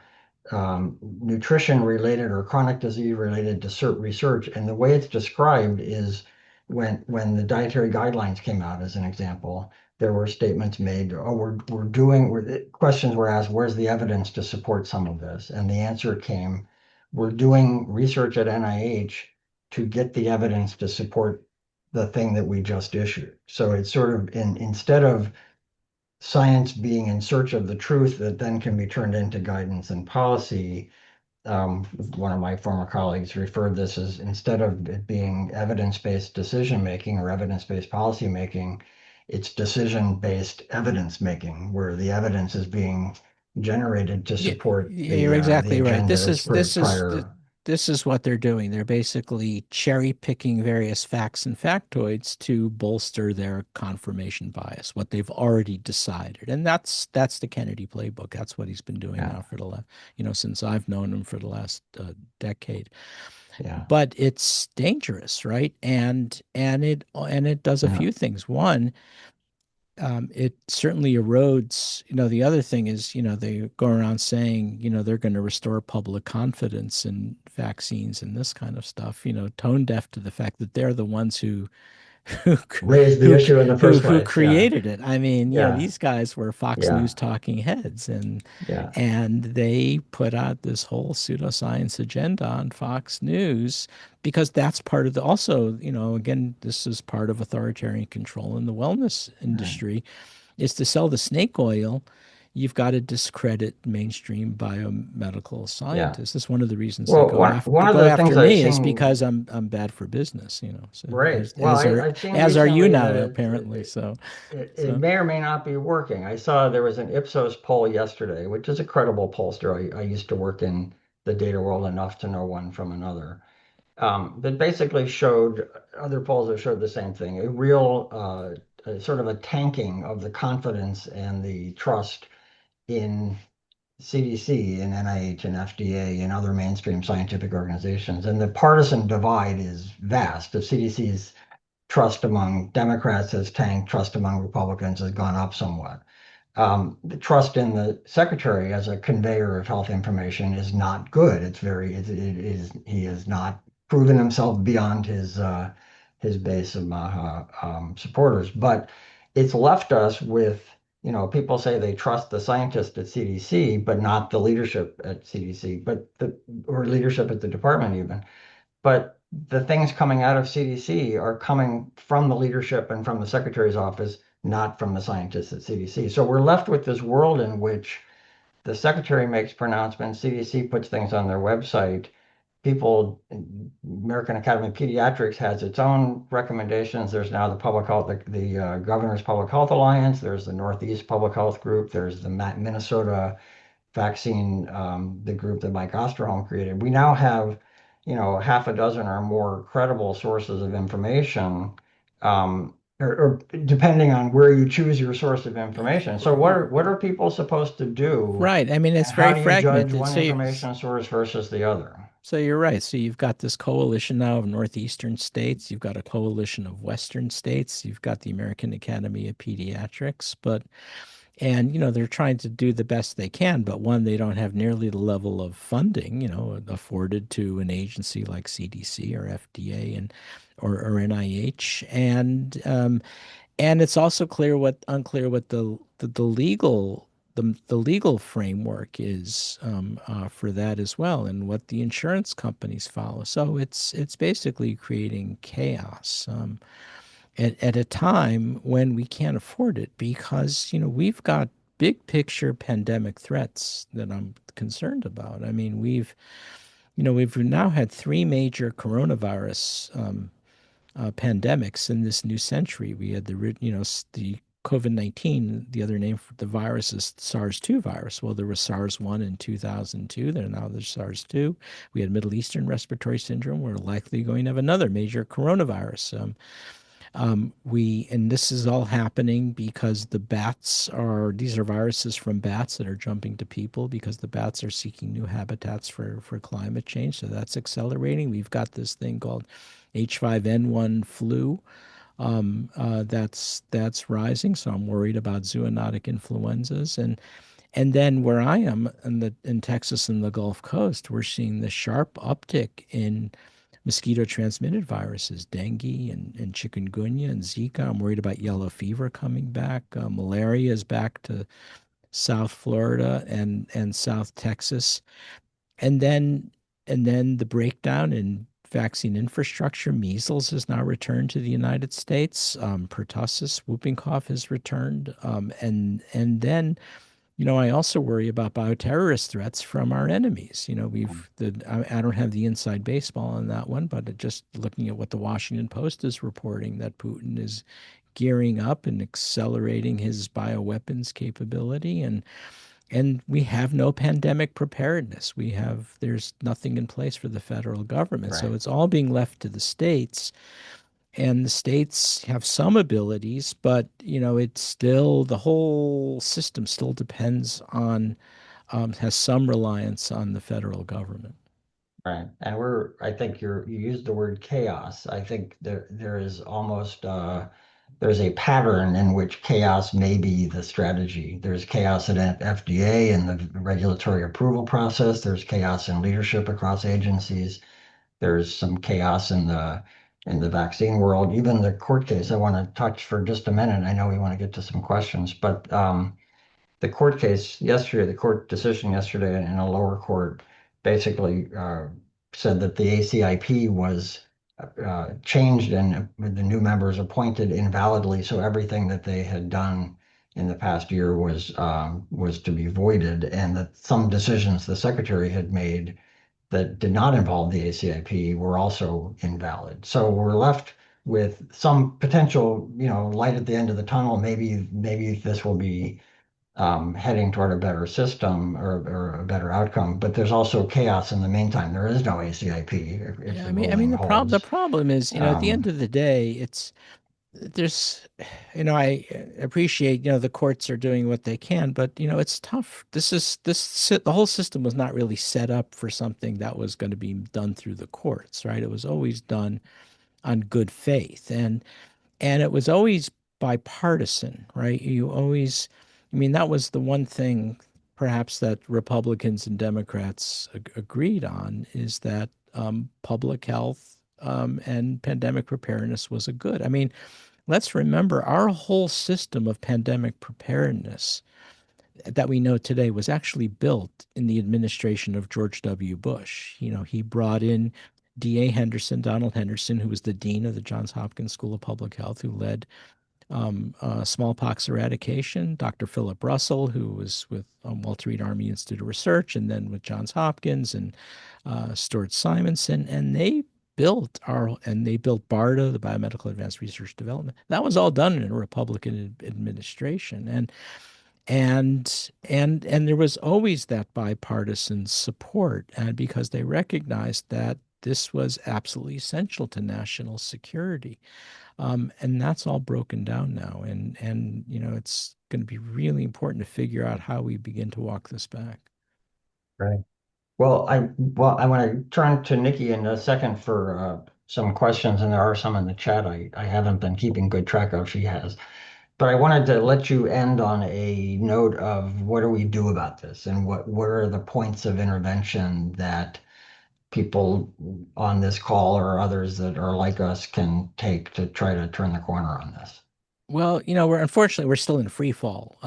[SPEAKER 2] nutrition related or chronic disease related to certain research. And the way it's described is when the dietary guidelines came out, as an example, there were statements made, oh, questions were asked, where's the evidence to support some of this? And the answer came, we're doing research at NIH to get the evidence to support the thing that we just issued. So it's sort of instead of science being in search of the truth that then can be turned into guidance and policy. One of my former colleagues referred this as instead of it being evidence-based decision making or evidence-based policy making, it's decision-based evidence making, where the evidence is being generated to
[SPEAKER 3] Yeah,
[SPEAKER 2] support
[SPEAKER 3] you're
[SPEAKER 2] the
[SPEAKER 3] exactly right.
[SPEAKER 2] agenda that's prior.
[SPEAKER 3] This is what they're doing. They're basically cherry picking various facts and factoids to bolster their confirmation bias, what they've already decided. And that's the Kennedy playbook. That's what he's been doing
[SPEAKER 2] Yeah,
[SPEAKER 3] now for the last, since I've known him for the last decade.
[SPEAKER 2] yeah,
[SPEAKER 3] But it's dangerous, right? And it does a
[SPEAKER 2] yeah,
[SPEAKER 3] few things. One, it certainly erodes. The other thing is, they go around saying, they're going to restore public confidence in vaccines and this kind of stuff, tone deaf to the fact that they're the ones who
[SPEAKER 2] raised the
[SPEAKER 3] who
[SPEAKER 2] issue in the first
[SPEAKER 3] who
[SPEAKER 2] place. Yeah,
[SPEAKER 3] created it. I mean,
[SPEAKER 2] yeah,
[SPEAKER 3] these guys were Fox
[SPEAKER 2] yeah,
[SPEAKER 3] News talking heads,
[SPEAKER 2] yeah,
[SPEAKER 3] and they put out this whole pseudoscience agenda on Fox News because that's part of the also, again, this is part of authoritarian control in the wellness
[SPEAKER 2] yeah,
[SPEAKER 3] industry is to sell the snake oil. You've got to discredit mainstream biomedical
[SPEAKER 2] yeah.
[SPEAKER 3] scientists. That's one of the reasons
[SPEAKER 2] Well, one of
[SPEAKER 3] go
[SPEAKER 2] the things
[SPEAKER 3] after
[SPEAKER 2] I've
[SPEAKER 3] me is because
[SPEAKER 2] seen,
[SPEAKER 3] I'm bad for business, So
[SPEAKER 2] right. Well, I've seen
[SPEAKER 3] as are you
[SPEAKER 2] recently
[SPEAKER 3] now
[SPEAKER 2] that
[SPEAKER 3] apparently.
[SPEAKER 2] it
[SPEAKER 3] So
[SPEAKER 2] may or may not be working. I saw there was an Ipsos poll yesterday, which is a credible pollster. I used to work in the data world enough to know one from another. That basically showed other polls that showed the same thing, a real sort of a tanking of the confidence and the trust in CDC and NIH and FDA and other mainstream scientific organizations. And the partisan divide is vast. The CDC's trust among Democrats has tanked, trust among Republicans has gone up somewhat. The trust in the secretary as a conveyor of health information is not good. He has not proven himself beyond his base of supporters. But it's left us with, people say they trust the scientists at CDC, but not the leadership at CDC, or leadership at the department even. But the things coming out of CDC are coming from the leadership and from the secretary's office, not from the scientists at CDC. So we're left with this world in which the secretary makes pronouncements, CDC puts things on their website. American Academy of Pediatrics has its own recommendations. There's now the public health, the Governor's Public Health Alliance. There's the Northeast Public Health Group. There's the Minnesota vaccine, the group that Mike Osterholm created, we now have, half a dozen or more credible sources of information, or depending on where you choose your source of information. So what are people supposed to do,
[SPEAKER 3] Right. I mean, it's
[SPEAKER 2] and how
[SPEAKER 3] very
[SPEAKER 2] do you judge
[SPEAKER 3] fragmented.
[SPEAKER 2] one information source versus the other?
[SPEAKER 3] So you're right. So you've got this coalition now of northeastern states. You've got a coalition of western states. You've got the American Academy of Pediatrics, and they're trying to do the best they can, but one, they don't have nearly the level of funding, afforded to an agency like CDC or FDA or NIH, and it's also unclear what the legal the legal framework is for that as well, and what the insurance companies follow. So it's basically creating chaos at a time when we can't afford it, because we've got big picture pandemic threats that I'm concerned about. I mean, we've now had three major coronavirus pandemics in this new century. We had the COVID-19. The other name for the virus is SARS-2 virus. Well, there was SARS-1 in 2002. Now there's SARS-2. We had Middle Eastern respiratory syndrome. We're likely going to have another major coronavirus. And this is all happening because these are viruses from bats that are jumping to people because the bats are seeking new habitats for climate change. So that's accelerating. We've got this thing called H5N1 flu that's rising. So I'm worried about zoonotic influenzas. And then where I am in Texas and the Gulf Coast, we're seeing the sharp uptick in mosquito-transmitted viruses, dengue and chikungunya and Zika. I'm worried about yellow fever coming back. Malaria is back to South Florida and South Texas. And then the breakdown in vaccine infrastructure. Measles has now returned to the United States. Pertussis, whooping cough has returned. And then I also worry about bioterrorist threats from our enemies. I don't have the inside baseball on that one, but just looking at what the Washington Post is reporting, that Putin is gearing up and accelerating his bioweapons capability, and we have no pandemic preparedness. There's nothing in place for the federal government. So
[SPEAKER 2] Right.
[SPEAKER 3] it's all being left to the states, and the states have some abilities, but it's still, the whole system still depends on, has some reliance on the federal government.
[SPEAKER 2] Right. And I think you used the word chaos. I think there is almost, there's a pattern in which chaos may be the strategy. There's chaos at FDA and the regulatory approval process. There's chaos in leadership across agencies. There's some chaos in the vaccine world. Even the court case, I want to touch for just a minute. I know we want to get to some questions, but the court case yesterday, the court decision yesterday in a lower court basically said that the ACIP was changed and the new members appointed invalidly. So everything that they had done in the past year was to be voided, and that some decisions the secretary had made that did not involve the ACIP were also invalid. So we're left with some potential, light at the end of the tunnel. Maybe this will be heading toward a better system or a better outcome. But there's also chaos in the meantime. There is no ACIP if
[SPEAKER 3] Yeah,
[SPEAKER 2] the
[SPEAKER 3] I mean
[SPEAKER 2] ruling
[SPEAKER 3] the
[SPEAKER 2] holds.
[SPEAKER 3] problem is, at the end
[SPEAKER 2] Um,
[SPEAKER 3] of the day, there's, I appreciate, the courts are doing what they can, but it's tough. The whole system was not really set up for something that was going to be done through the courts, right? It was always done on good faith, and it was always bipartisan, right? I mean, that was the one thing perhaps that Republicans and Democrats agreed on, is that public health and pandemic preparedness was a good. I mean, let's remember, our whole system of pandemic preparedness that we know today was actually built in the administration of George W. Bush. He brought in Donald Henderson, who was the dean of the Johns Hopkins School of Public Health, who led smallpox eradication, Dr. Philip Russell, who was with Walter Reed Army Institute of Research, and then with Johns Hopkins, and Stuart Simonson, and they built BARDA, the Biomedical Advanced Research Development. That was all done in a Republican administration, And there was always that bipartisan support, and because they recognized that this was absolutely essential to national security. And that's all broken down now. And it's going to be really important to figure out how we begin to walk this back.
[SPEAKER 2] Right. Well, I want to turn to Nikki in a second for some questions, and there are some in the chat I haven't been keeping good track of. She has. But I wanted to let you end on a note of what do we do about this, and what are the points of intervention that people on this call or others that are like us can take to try to turn the corner on this.
[SPEAKER 3] Well, we're still in free fall.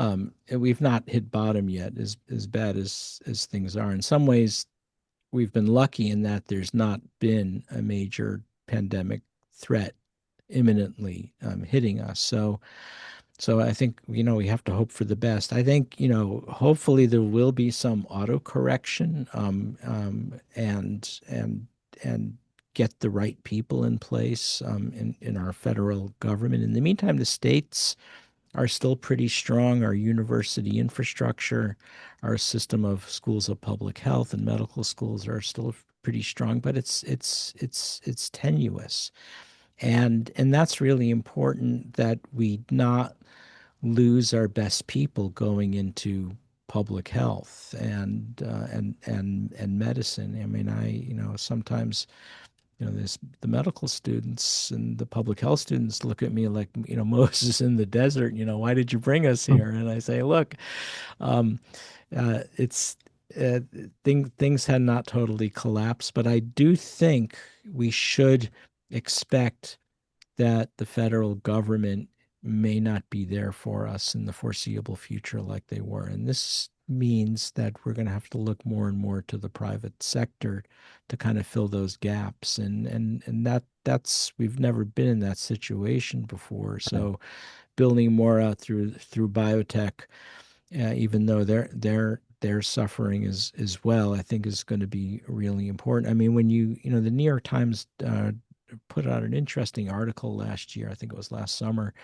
[SPEAKER 3] We've not hit bottom yet, as bad as things are. In some ways, we've been lucky in that there's not been a major pandemic threat imminently hitting us. So I think, we have to hope for the best. I think, hopefully there will be some auto correction, and get the right people in place, in our federal government. In the meantime, the states are still pretty strong. Our university infrastructure, our system of schools of public health and medical schools are still pretty strong, but it's tenuous. And that's really important, that we not lose our best people going into public health and medicine. I mean, sometimes, this the medical students and the public health students look at me like, Moses in the desert. Why did you bring us here? And I say, look, um, it's things had not totally collapsed, but I do think we should expect that the federal government may not be there for us in the foreseeable future like they were. And this means that we're going to have to look more and more to the private sector to kind of fill those gaps. And that's we've never been in that situation before. So building more out through biotech, even though they're suffering as well, I think is going to be really important. I mean, when the New York Times put out an interesting article last year, I think it was last summer,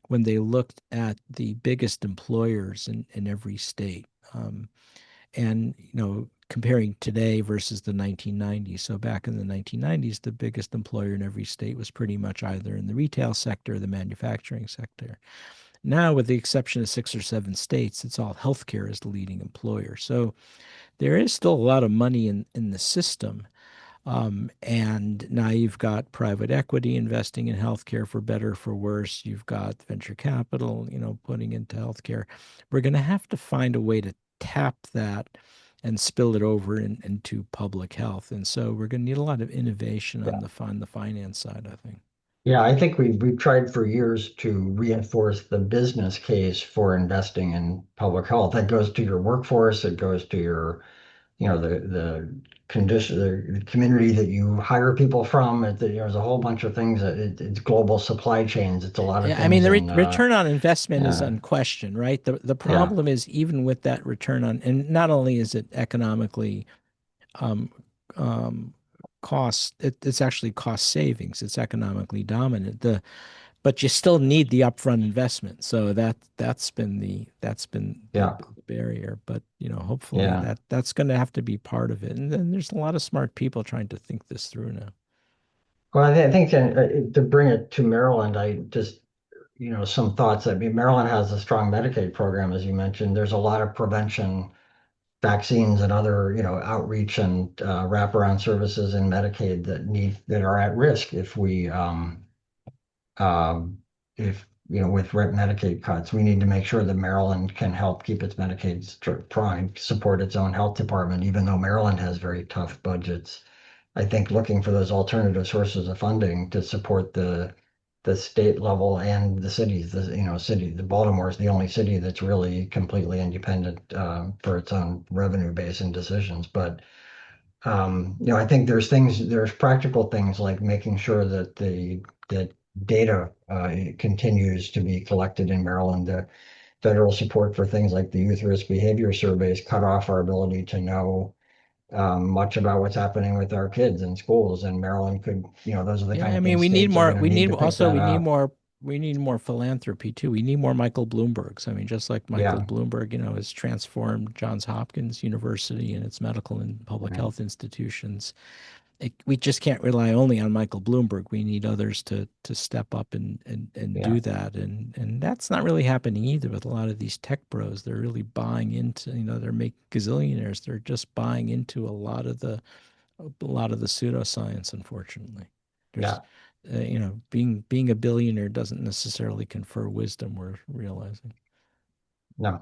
[SPEAKER 3] when they looked at the biggest employers in every state, and comparing today versus the 1990s. So back in the 1990s, the biggest employer in every state was pretty much either in the retail sector or the manufacturing sector. Now, with the exception of 6 or 7 states, it's all healthcare is the leading employer. So there is still a lot of money in the system. And now you've got private equity investing in healthcare for better or for worse. You've got venture capital, putting into healthcare. We're going to have to find a way to tap that and spill it over into public health. And so we're going to need a lot of innovation on the finance side, I think.
[SPEAKER 2] Yeah, I think we've tried for years to reinforce the business case for investing in public health. That goes to your workforce, it goes to your, the condition, the community that you hire people from. There's a whole bunch of things that it's global supply chains. It's a lot of
[SPEAKER 3] Yeah, I mean,
[SPEAKER 2] things
[SPEAKER 3] the
[SPEAKER 2] in
[SPEAKER 3] return on investment is
[SPEAKER 2] yeah,
[SPEAKER 3] unquestioned, right? The
[SPEAKER 2] yeah,
[SPEAKER 3] problem is, even with that return on, and not only is it economically um, um, it's actually cost savings. It's economically dominant. But you still need the upfront investment. So that's been the
[SPEAKER 2] yeah,
[SPEAKER 3] barrier. But hopefully
[SPEAKER 2] yeah.
[SPEAKER 3] that's going to have to be part of it. And then there's a lot of smart people trying to think this through now.
[SPEAKER 2] Well, I think to bring it to Maryland, I just, some thoughts. I mean, Maryland has a strong Medicaid program, as you mentioned. There's a lot of prevention vaccines and other, outreach and wraparound services in Medicaid that are at risk um, if with Medicaid cuts. We need to make sure that Maryland can help keep its Medicaid trying to support its own health department, even though Maryland has very tough budgets. I think looking for those alternative sources of funding to support the state level and the cities. The Baltimore is the only city that's really completely independent for its own revenue base and decisions. But I think there's practical things like making sure that data continues to be collected in Maryland. The federal support for things like the youth risk behavior surveys cut off our ability to know much about what's happening with our kids in schools. And Maryland could, those are the
[SPEAKER 3] Yeah,
[SPEAKER 2] kind
[SPEAKER 3] I
[SPEAKER 2] of
[SPEAKER 3] mean,
[SPEAKER 2] things
[SPEAKER 3] we need
[SPEAKER 2] states are
[SPEAKER 3] more.
[SPEAKER 2] going to need to pick
[SPEAKER 3] We
[SPEAKER 2] that
[SPEAKER 3] need
[SPEAKER 2] up.
[SPEAKER 3] more we need more philanthropy too. We need more Michael Bloombergs. I mean, just like Michael
[SPEAKER 2] Yeah.
[SPEAKER 3] Bloomberg, has transformed Johns Hopkins University and its medical and public
[SPEAKER 2] Right.
[SPEAKER 3] health institutions. We just can't rely only on Michael Bloomberg. We need others to step up and
[SPEAKER 2] Yeah.
[SPEAKER 3] do that. And that's not really happening either with a lot of these tech bros. They're really buying into, they're making gazillionaires. They're just buying into a lot of the pseudoscience, unfortunately. There's,
[SPEAKER 2] Yeah.
[SPEAKER 3] being a billionaire doesn't necessarily confer wisdom, we're realizing.
[SPEAKER 2] No.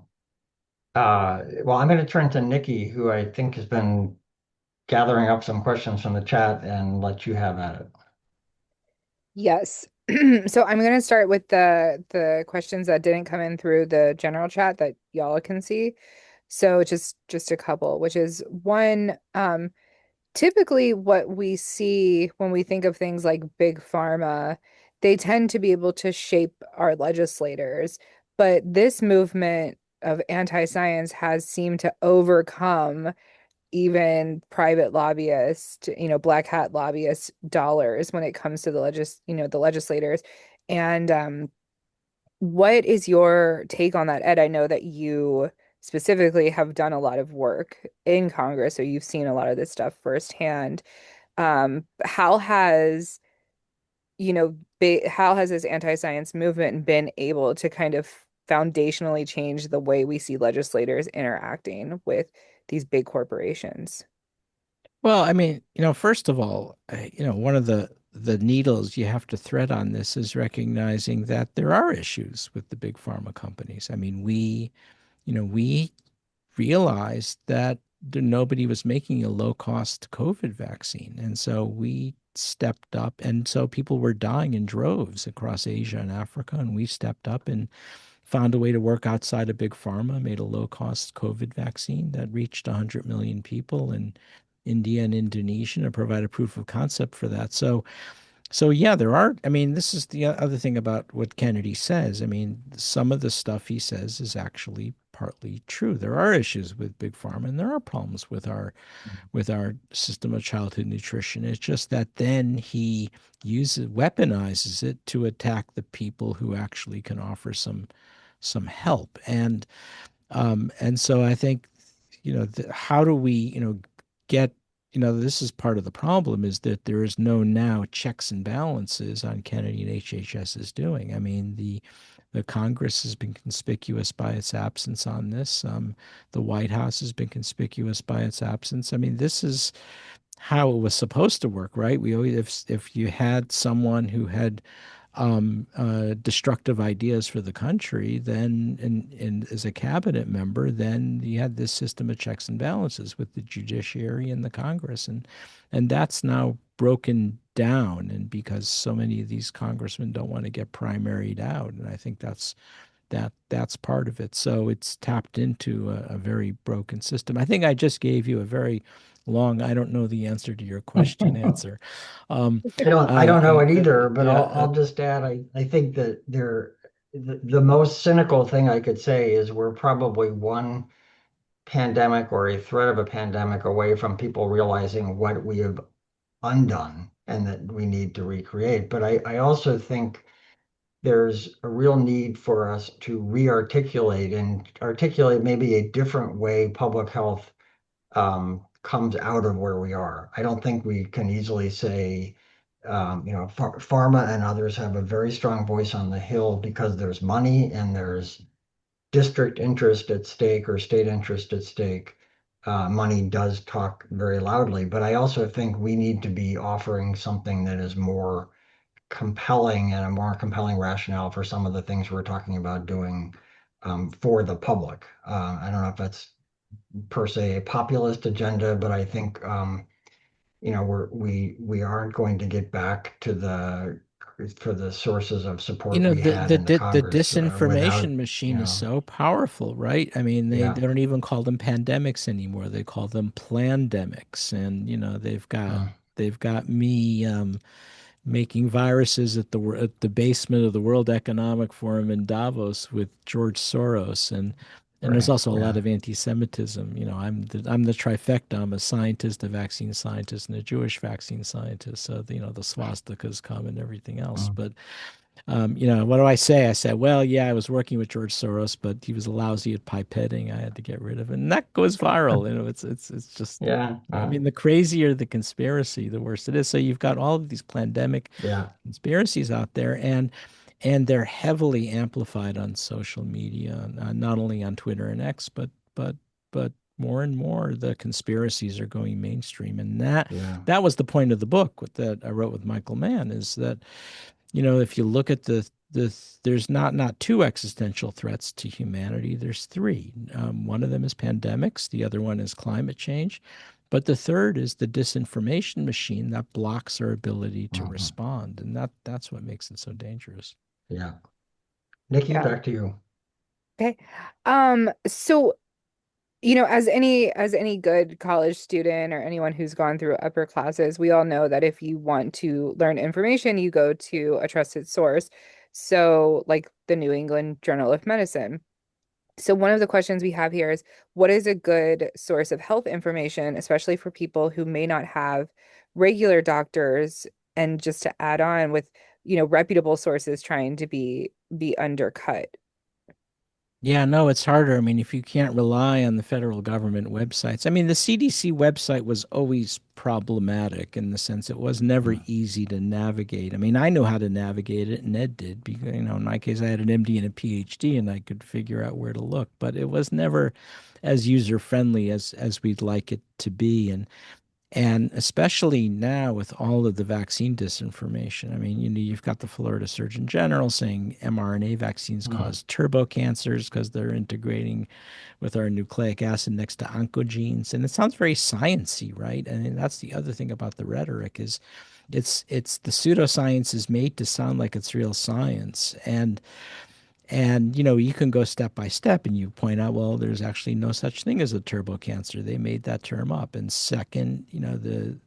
[SPEAKER 2] Well, I'm going to turn to Nikki, who I think has been gathering up some questions from the chat and let you have at it.
[SPEAKER 4] Yes. So I'm going to start with the questions that didn't come in through the general chat that y'all can see. So just a couple, which is one, typically what we see when we think of things like big pharma, they tend to be able to shape our legislators, but this movement of anti-science has seemed to overcome even private lobbyists, black hat lobbyist dollars when it comes to the legislators. And what is your take on that, Ed? I know that you specifically have done a lot of work in Congress, so you've seen a lot of this stuff firsthand. How has, how has this anti-science movement been able to kind of foundationally change the way we see legislators interacting with these big corporations?
[SPEAKER 3] Well, I mean, first of all, one of the needles you have to thread on this is recognizing that there are issues with the big pharma companies. I mean, we realized that nobody was making a low-cost COVID vaccine, and so we stepped up, and so people were dying in droves across Asia and Africa, and we stepped up and found a way to work outside of big pharma, made a low-cost COVID vaccine that reached 100 million people in India and Indonesia, and provided proof of concept for that. So yeah, there are. I mean, this is the other thing about what Kennedy says. I mean, some of the stuff he says is actually partly true. There are issues with big pharma, and there are problems with our system of childhood nutrition. It's just that then he weaponizes it to attack the people who actually can offer some help. And so I think, how do we, get, this is part of the problem, is that there is no now checks and balances on Kennedy and HHS is doing. I mean, the Congress has been conspicuous by its absence on this. The White House has been conspicuous by its absence. I mean, this is how it was supposed to work, right? We always, if you had someone who had destructive ideas for the country, then and as a cabinet member, then you had this system of checks and balances with the judiciary and the Congress, and that's now broken down, and because so many of these congressmen don't want to get primaried out, and I think that's part of it. So it's tapped into a very broken system. I think I just gave you a very long, I don't know the answer to your question answer. Um,
[SPEAKER 2] I don't know it either, but
[SPEAKER 3] yeah,
[SPEAKER 2] I'll just add, I think that the most cynical thing I could say is we're probably one pandemic or a threat of a pandemic away from people realizing what we have undone and that we need to recreate. But I also think there's a real need for us to re-articulate and articulate maybe a different way public health comes out of where we are. I don't think we can easily say, pharma and others have a very strong voice on the Hill because there's money and there's district interest at stake or state interest at stake. Money does talk very loudly, but I also think we need to be offering something that is more compelling and a more compelling rationale for some of the things we're talking about doing for the public. I don't know if that's per se a populist agenda, but I think we aren't going to get back to the sources of support we
[SPEAKER 3] the
[SPEAKER 2] had
[SPEAKER 3] the
[SPEAKER 2] in the
[SPEAKER 3] di- the
[SPEAKER 2] Congress without,
[SPEAKER 3] disinformation machine is so powerful, right? I mean, they
[SPEAKER 2] yeah.
[SPEAKER 3] don't even call them pandemics anymore. They call them plandemics, and
[SPEAKER 2] Mm,
[SPEAKER 3] they've got me making viruses at the basement of the World Economic Forum in Davos with George Soros, and there's
[SPEAKER 2] right.
[SPEAKER 3] also a lot
[SPEAKER 2] Yeah.
[SPEAKER 3] of anti-Semitism. I'm the trifecta. I'm a scientist, a vaccine scientist, and a Jewish vaccine scientist. So the swastikas come and everything else.
[SPEAKER 2] Mm,
[SPEAKER 3] What do I say? I said, well, yeah, I was working with George Soros, but he was lousy at pipetting. I had to get rid of it. And that goes viral. It's just,
[SPEAKER 2] Yeah.
[SPEAKER 3] I mean, the crazier the conspiracy, the worse it is. So you've got all of these pandemic
[SPEAKER 2] Yeah.
[SPEAKER 3] conspiracies out there, and they're heavily amplified on social media, not only on Twitter and X, but more and more the conspiracies are going mainstream. And that
[SPEAKER 2] Yeah.
[SPEAKER 3] that was the point of the book that I wrote with Michael Mann, is that if you look at there's not two existential threats to humanity. There's three. One of them is pandemics. The other one is climate change. But the third is the disinformation machine that blocks our ability to
[SPEAKER 2] Mhm.
[SPEAKER 3] respond. And that's what makes it so dangerous.
[SPEAKER 2] Yeah. Nikki,
[SPEAKER 4] Yeah.
[SPEAKER 2] back to you.
[SPEAKER 4] Okay. So as any good college student or anyone who's gone through upper classes, we all know that if you want to learn information, you go to a trusted source. So, like the New England Journal of Medicine. So one of the questions we have here is, what is a good source of health information, especially for people who may not have regular doctors, and just to add on with, reputable sources trying to be undercut.
[SPEAKER 3] Yeah, no, it's harder. I mean, if you can't rely on the federal government websites, I mean, the CDC website was always problematic in the sense it was never
[SPEAKER 2] Mm.
[SPEAKER 3] easy to navigate. I mean, I know how to navigate it, and Ed did, because, in my case, I had an MD and a PhD, and I could figure out where to look, but it was never as user friendly as we'd like it to be. And especially now with all of the vaccine disinformation. I mean, you've got the Florida Surgeon General saying mRNA vaccines
[SPEAKER 2] Mm.
[SPEAKER 3] cause turbo cancers because they're integrating with our nucleic acid next to oncogenes. And it sounds very sciency, right? And that's the other thing about the rhetoric is it's the pseudoscience is made to sound like it's real science. And you can go step by step and you point out, well, there's actually no such thing as a turbo cancer. They made that term up. And second, the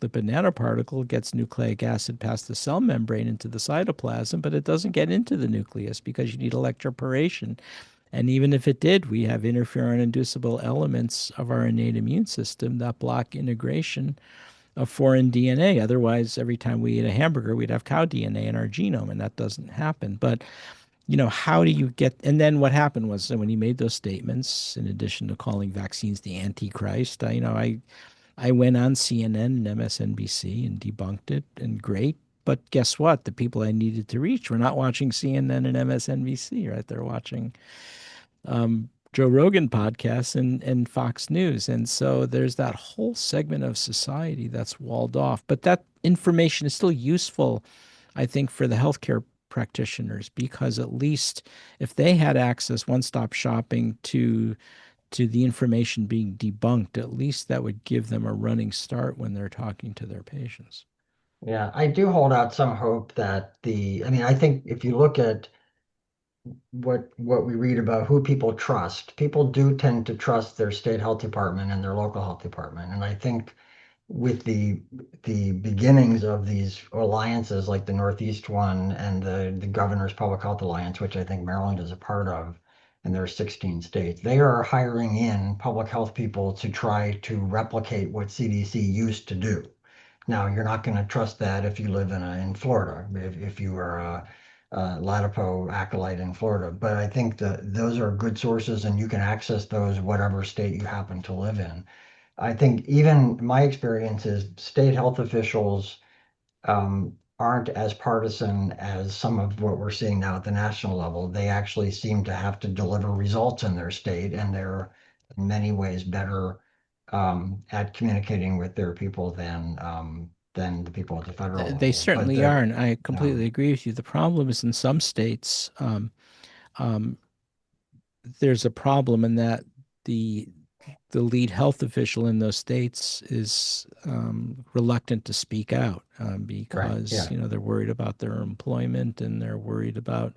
[SPEAKER 3] lipid nanoparticle gets nucleic acid past the cell membrane into the cytoplasm, but it doesn't get into the nucleus because you need electroporation. And even if it did, we have interferon inducible elements of our innate immune system that block integration of foreign DNA. Otherwise, every time we eat a hamburger, we'd have cow DNA in our genome, and that doesn't happen. But how do you get, and then what happened was that when he made those statements, in addition to calling vaccines the Antichrist, I went on CNN and MSNBC and debunked it, and great. But guess what? The people I needed to reach were not watching CNN and MSNBC, right? They're watching Joe Rogan podcasts and Fox News. And so there's that whole segment of society that's walled off. But that information is still useful, I think, for the healthcare practitioners, because at least if they had access, one-stop shopping to the information being debunked, at least that would give them a running start when they're talking to their patients.
[SPEAKER 2] Yeah, I do hold out some hope that I mean, I think if you look at what we read about who people trust, people do tend to trust their state health department and their local health department. And I think with the beginnings of these alliances like the Northeast one and the Governor's Public Health Alliance, which I think Maryland is a part of, and there are 16 states, they are hiring in public health people to try to replicate what CDC used to do. Now, you're not going to trust that if you live in Florida, if you are a Latipo acolyte in Florida. But I think that those are good sources and you can access those whatever state you happen to live in. I think even my experience is state health officials aren't as partisan as some of what we're seeing now at the national level. They actually seem to have to deliver results in their state, and they're in many ways better at communicating with their people than the people at the federal
[SPEAKER 3] They
[SPEAKER 2] level. But
[SPEAKER 3] certainly are, and I completely
[SPEAKER 2] um,
[SPEAKER 3] agree with you. The problem is in some states, um, there's a problem in that the the lead health official in those states is reluctant to speak out
[SPEAKER 2] right,
[SPEAKER 3] because
[SPEAKER 2] yeah,
[SPEAKER 3] they're worried about their employment, and they're worried about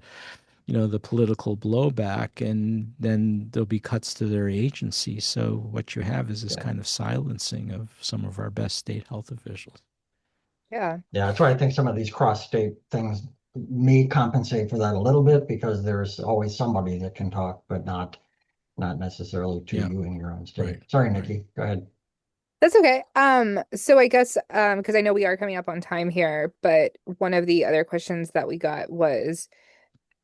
[SPEAKER 3] the political blowback, and then there'll be cuts to their agency. So what you have is this
[SPEAKER 2] yeah.
[SPEAKER 3] kind of silencing of some of our best state health officials.
[SPEAKER 4] Yeah.
[SPEAKER 2] Yeah, that's why I think some of these cross-state things may compensate for that a little bit because there's always somebody that can talk, but not necessarily to
[SPEAKER 3] Yeah,
[SPEAKER 2] you in your own
[SPEAKER 3] right,
[SPEAKER 2] state. Sorry,
[SPEAKER 3] right.
[SPEAKER 2] Nikki, go ahead.
[SPEAKER 4] That's okay. So I guess because I know we are coming up on time here, but one of the other questions that we got was,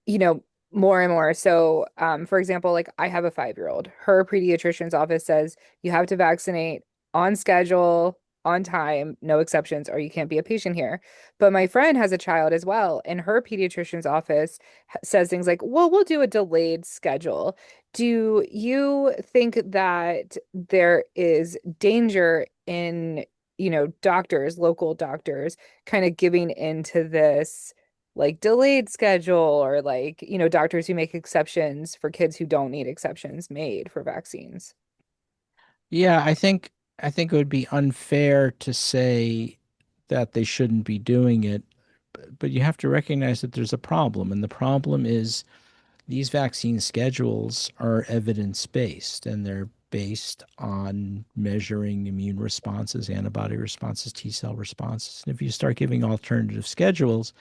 [SPEAKER 4] you know, more and more. So, for example, like I have a 5-year-old. Her pediatrician's office says you have to vaccinate on schedule, on time, no exceptions, or you can't be a patient here. But my friend has a child as well, and her pediatrician's office says things like, well, we'll do a delayed schedule. Do you think that there is danger in, doctors, local doctors, kind of giving into this? Like delayed schedule or like, doctors who make exceptions for kids who don't need exceptions made for vaccines.
[SPEAKER 3] Yeah, I think it would be unfair to say that they shouldn't be doing it, but you have to recognize that there's a problem, and the problem is these vaccine schedules are evidence-based, and they're based on measuring immune responses, antibody responses, T cell responses. And if you start giving alternative schedules,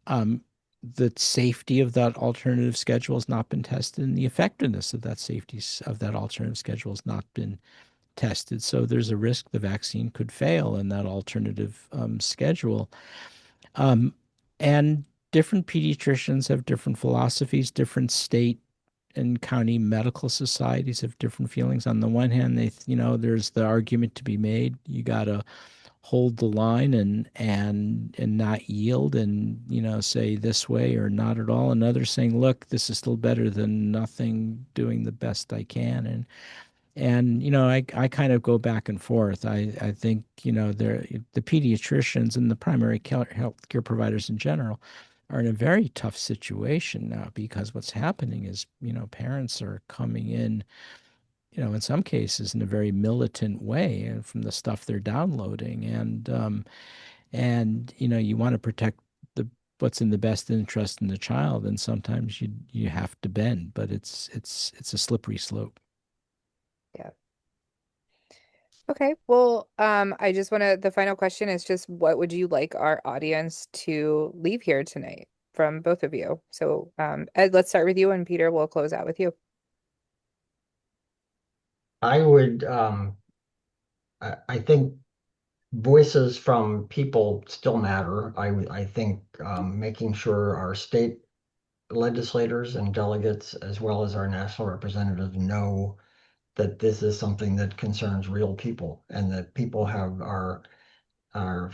[SPEAKER 3] um, the safety of that alternative schedule has not been tested, and the effectiveness of that safety of that alternative schedule has not been tested. So there's a risk the vaccine could fail in that alternative schedule. Um, and different pediatricians have different philosophies, different state and county medical societies have different feelings. On the one hand, there's the argument to be made. You got to hold the line and not yield and say this way or not at all. And others saying, look, this is still better than nothing, doing the best I can. And I kind of go back and forth. I think the pediatricians and the primary health care providers in general are in a very tough situation now, because what's happening is parents are coming in some cases in a very militant way, and from the stuff they're downloading, and you want to protect the what's in the best interest in the child, and sometimes you have to bend, but it's a slippery slope.
[SPEAKER 4] Yeah. Okay. Well, I just want to, the final question is just what would you like our audience to leave here tonight from both of you? So, Ed, let's start with you, and Peter, we'll close out with you.
[SPEAKER 2] I would, I think voices from people still matter. I think making sure our state legislators and delegates, as well as our national representatives, know that this is something that concerns real people, and that people are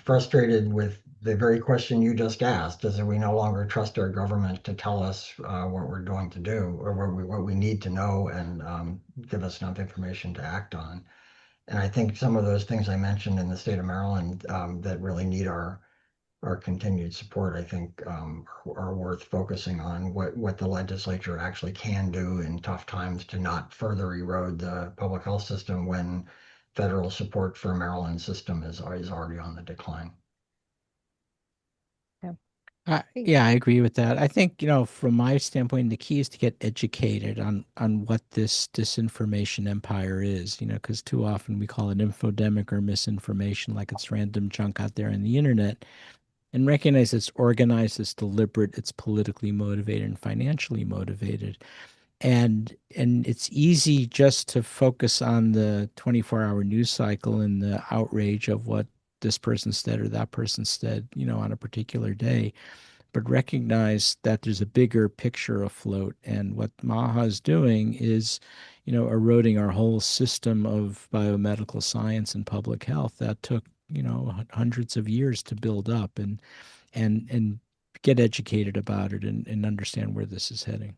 [SPEAKER 2] frustrated with the very question you just asked, is that we no longer trust our government to tell us what we're going to do, or what we need to know, and give us enough information to act on. And I think some of those things I mentioned in the state of Maryland that really need our continued support, I think are worth focusing on, what the legislature actually can do in tough times to not further erode the public health system when federal support for Maryland's system is already on the decline.
[SPEAKER 4] Yeah. Great.
[SPEAKER 3] Yeah, I agree with that. I think, from my standpoint, the key is to get educated on what this disinformation empire is, because too often we call it infodemic or misinformation, like it's random junk out there on the internet, and recognize it's organized, it's deliberate, it's politically motivated and financially motivated. And it's easy just to focus on the 24-hour news cycle and the outrage of what this person said or that person said, on a particular day, but recognize that there's a bigger picture afloat. And what Maha is doing is, eroding our whole system of biomedical science and public health that took, hundreds of years to build up, and get educated about it, and understand where this is heading.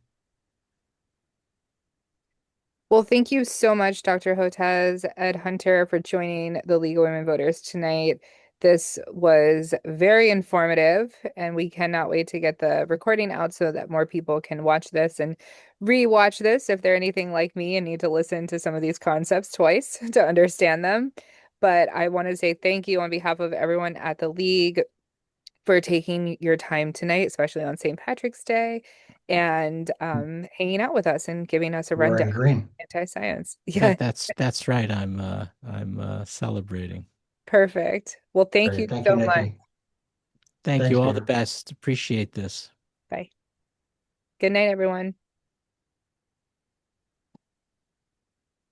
[SPEAKER 4] Well, thank you so much, Dr. Hotez, Ed Hunter, for joining the League of Women Voters tonight. This was very informative, and we cannot wait to get the recording out so that more people can watch this and re-watch this if they're anything like me and need to listen to some of these concepts twice to understand them. But I want to say thank you on behalf of everyone at the League for taking your time tonight, especially on St. Patrick's Day, and hanging out with us and giving us a rundown
[SPEAKER 2] Wearing
[SPEAKER 4] of
[SPEAKER 2] green.
[SPEAKER 4] anti-science. Yeah,
[SPEAKER 3] That's right. I'm celebrating.
[SPEAKER 4] perfect. Well, thank you
[SPEAKER 2] Great. Thank you,
[SPEAKER 4] so much.
[SPEAKER 2] Nikki.
[SPEAKER 3] Thank you.
[SPEAKER 2] Thanks,
[SPEAKER 3] All the
[SPEAKER 2] Peter.
[SPEAKER 3] best. Appreciate this.
[SPEAKER 4] Bye. Good night, everyone.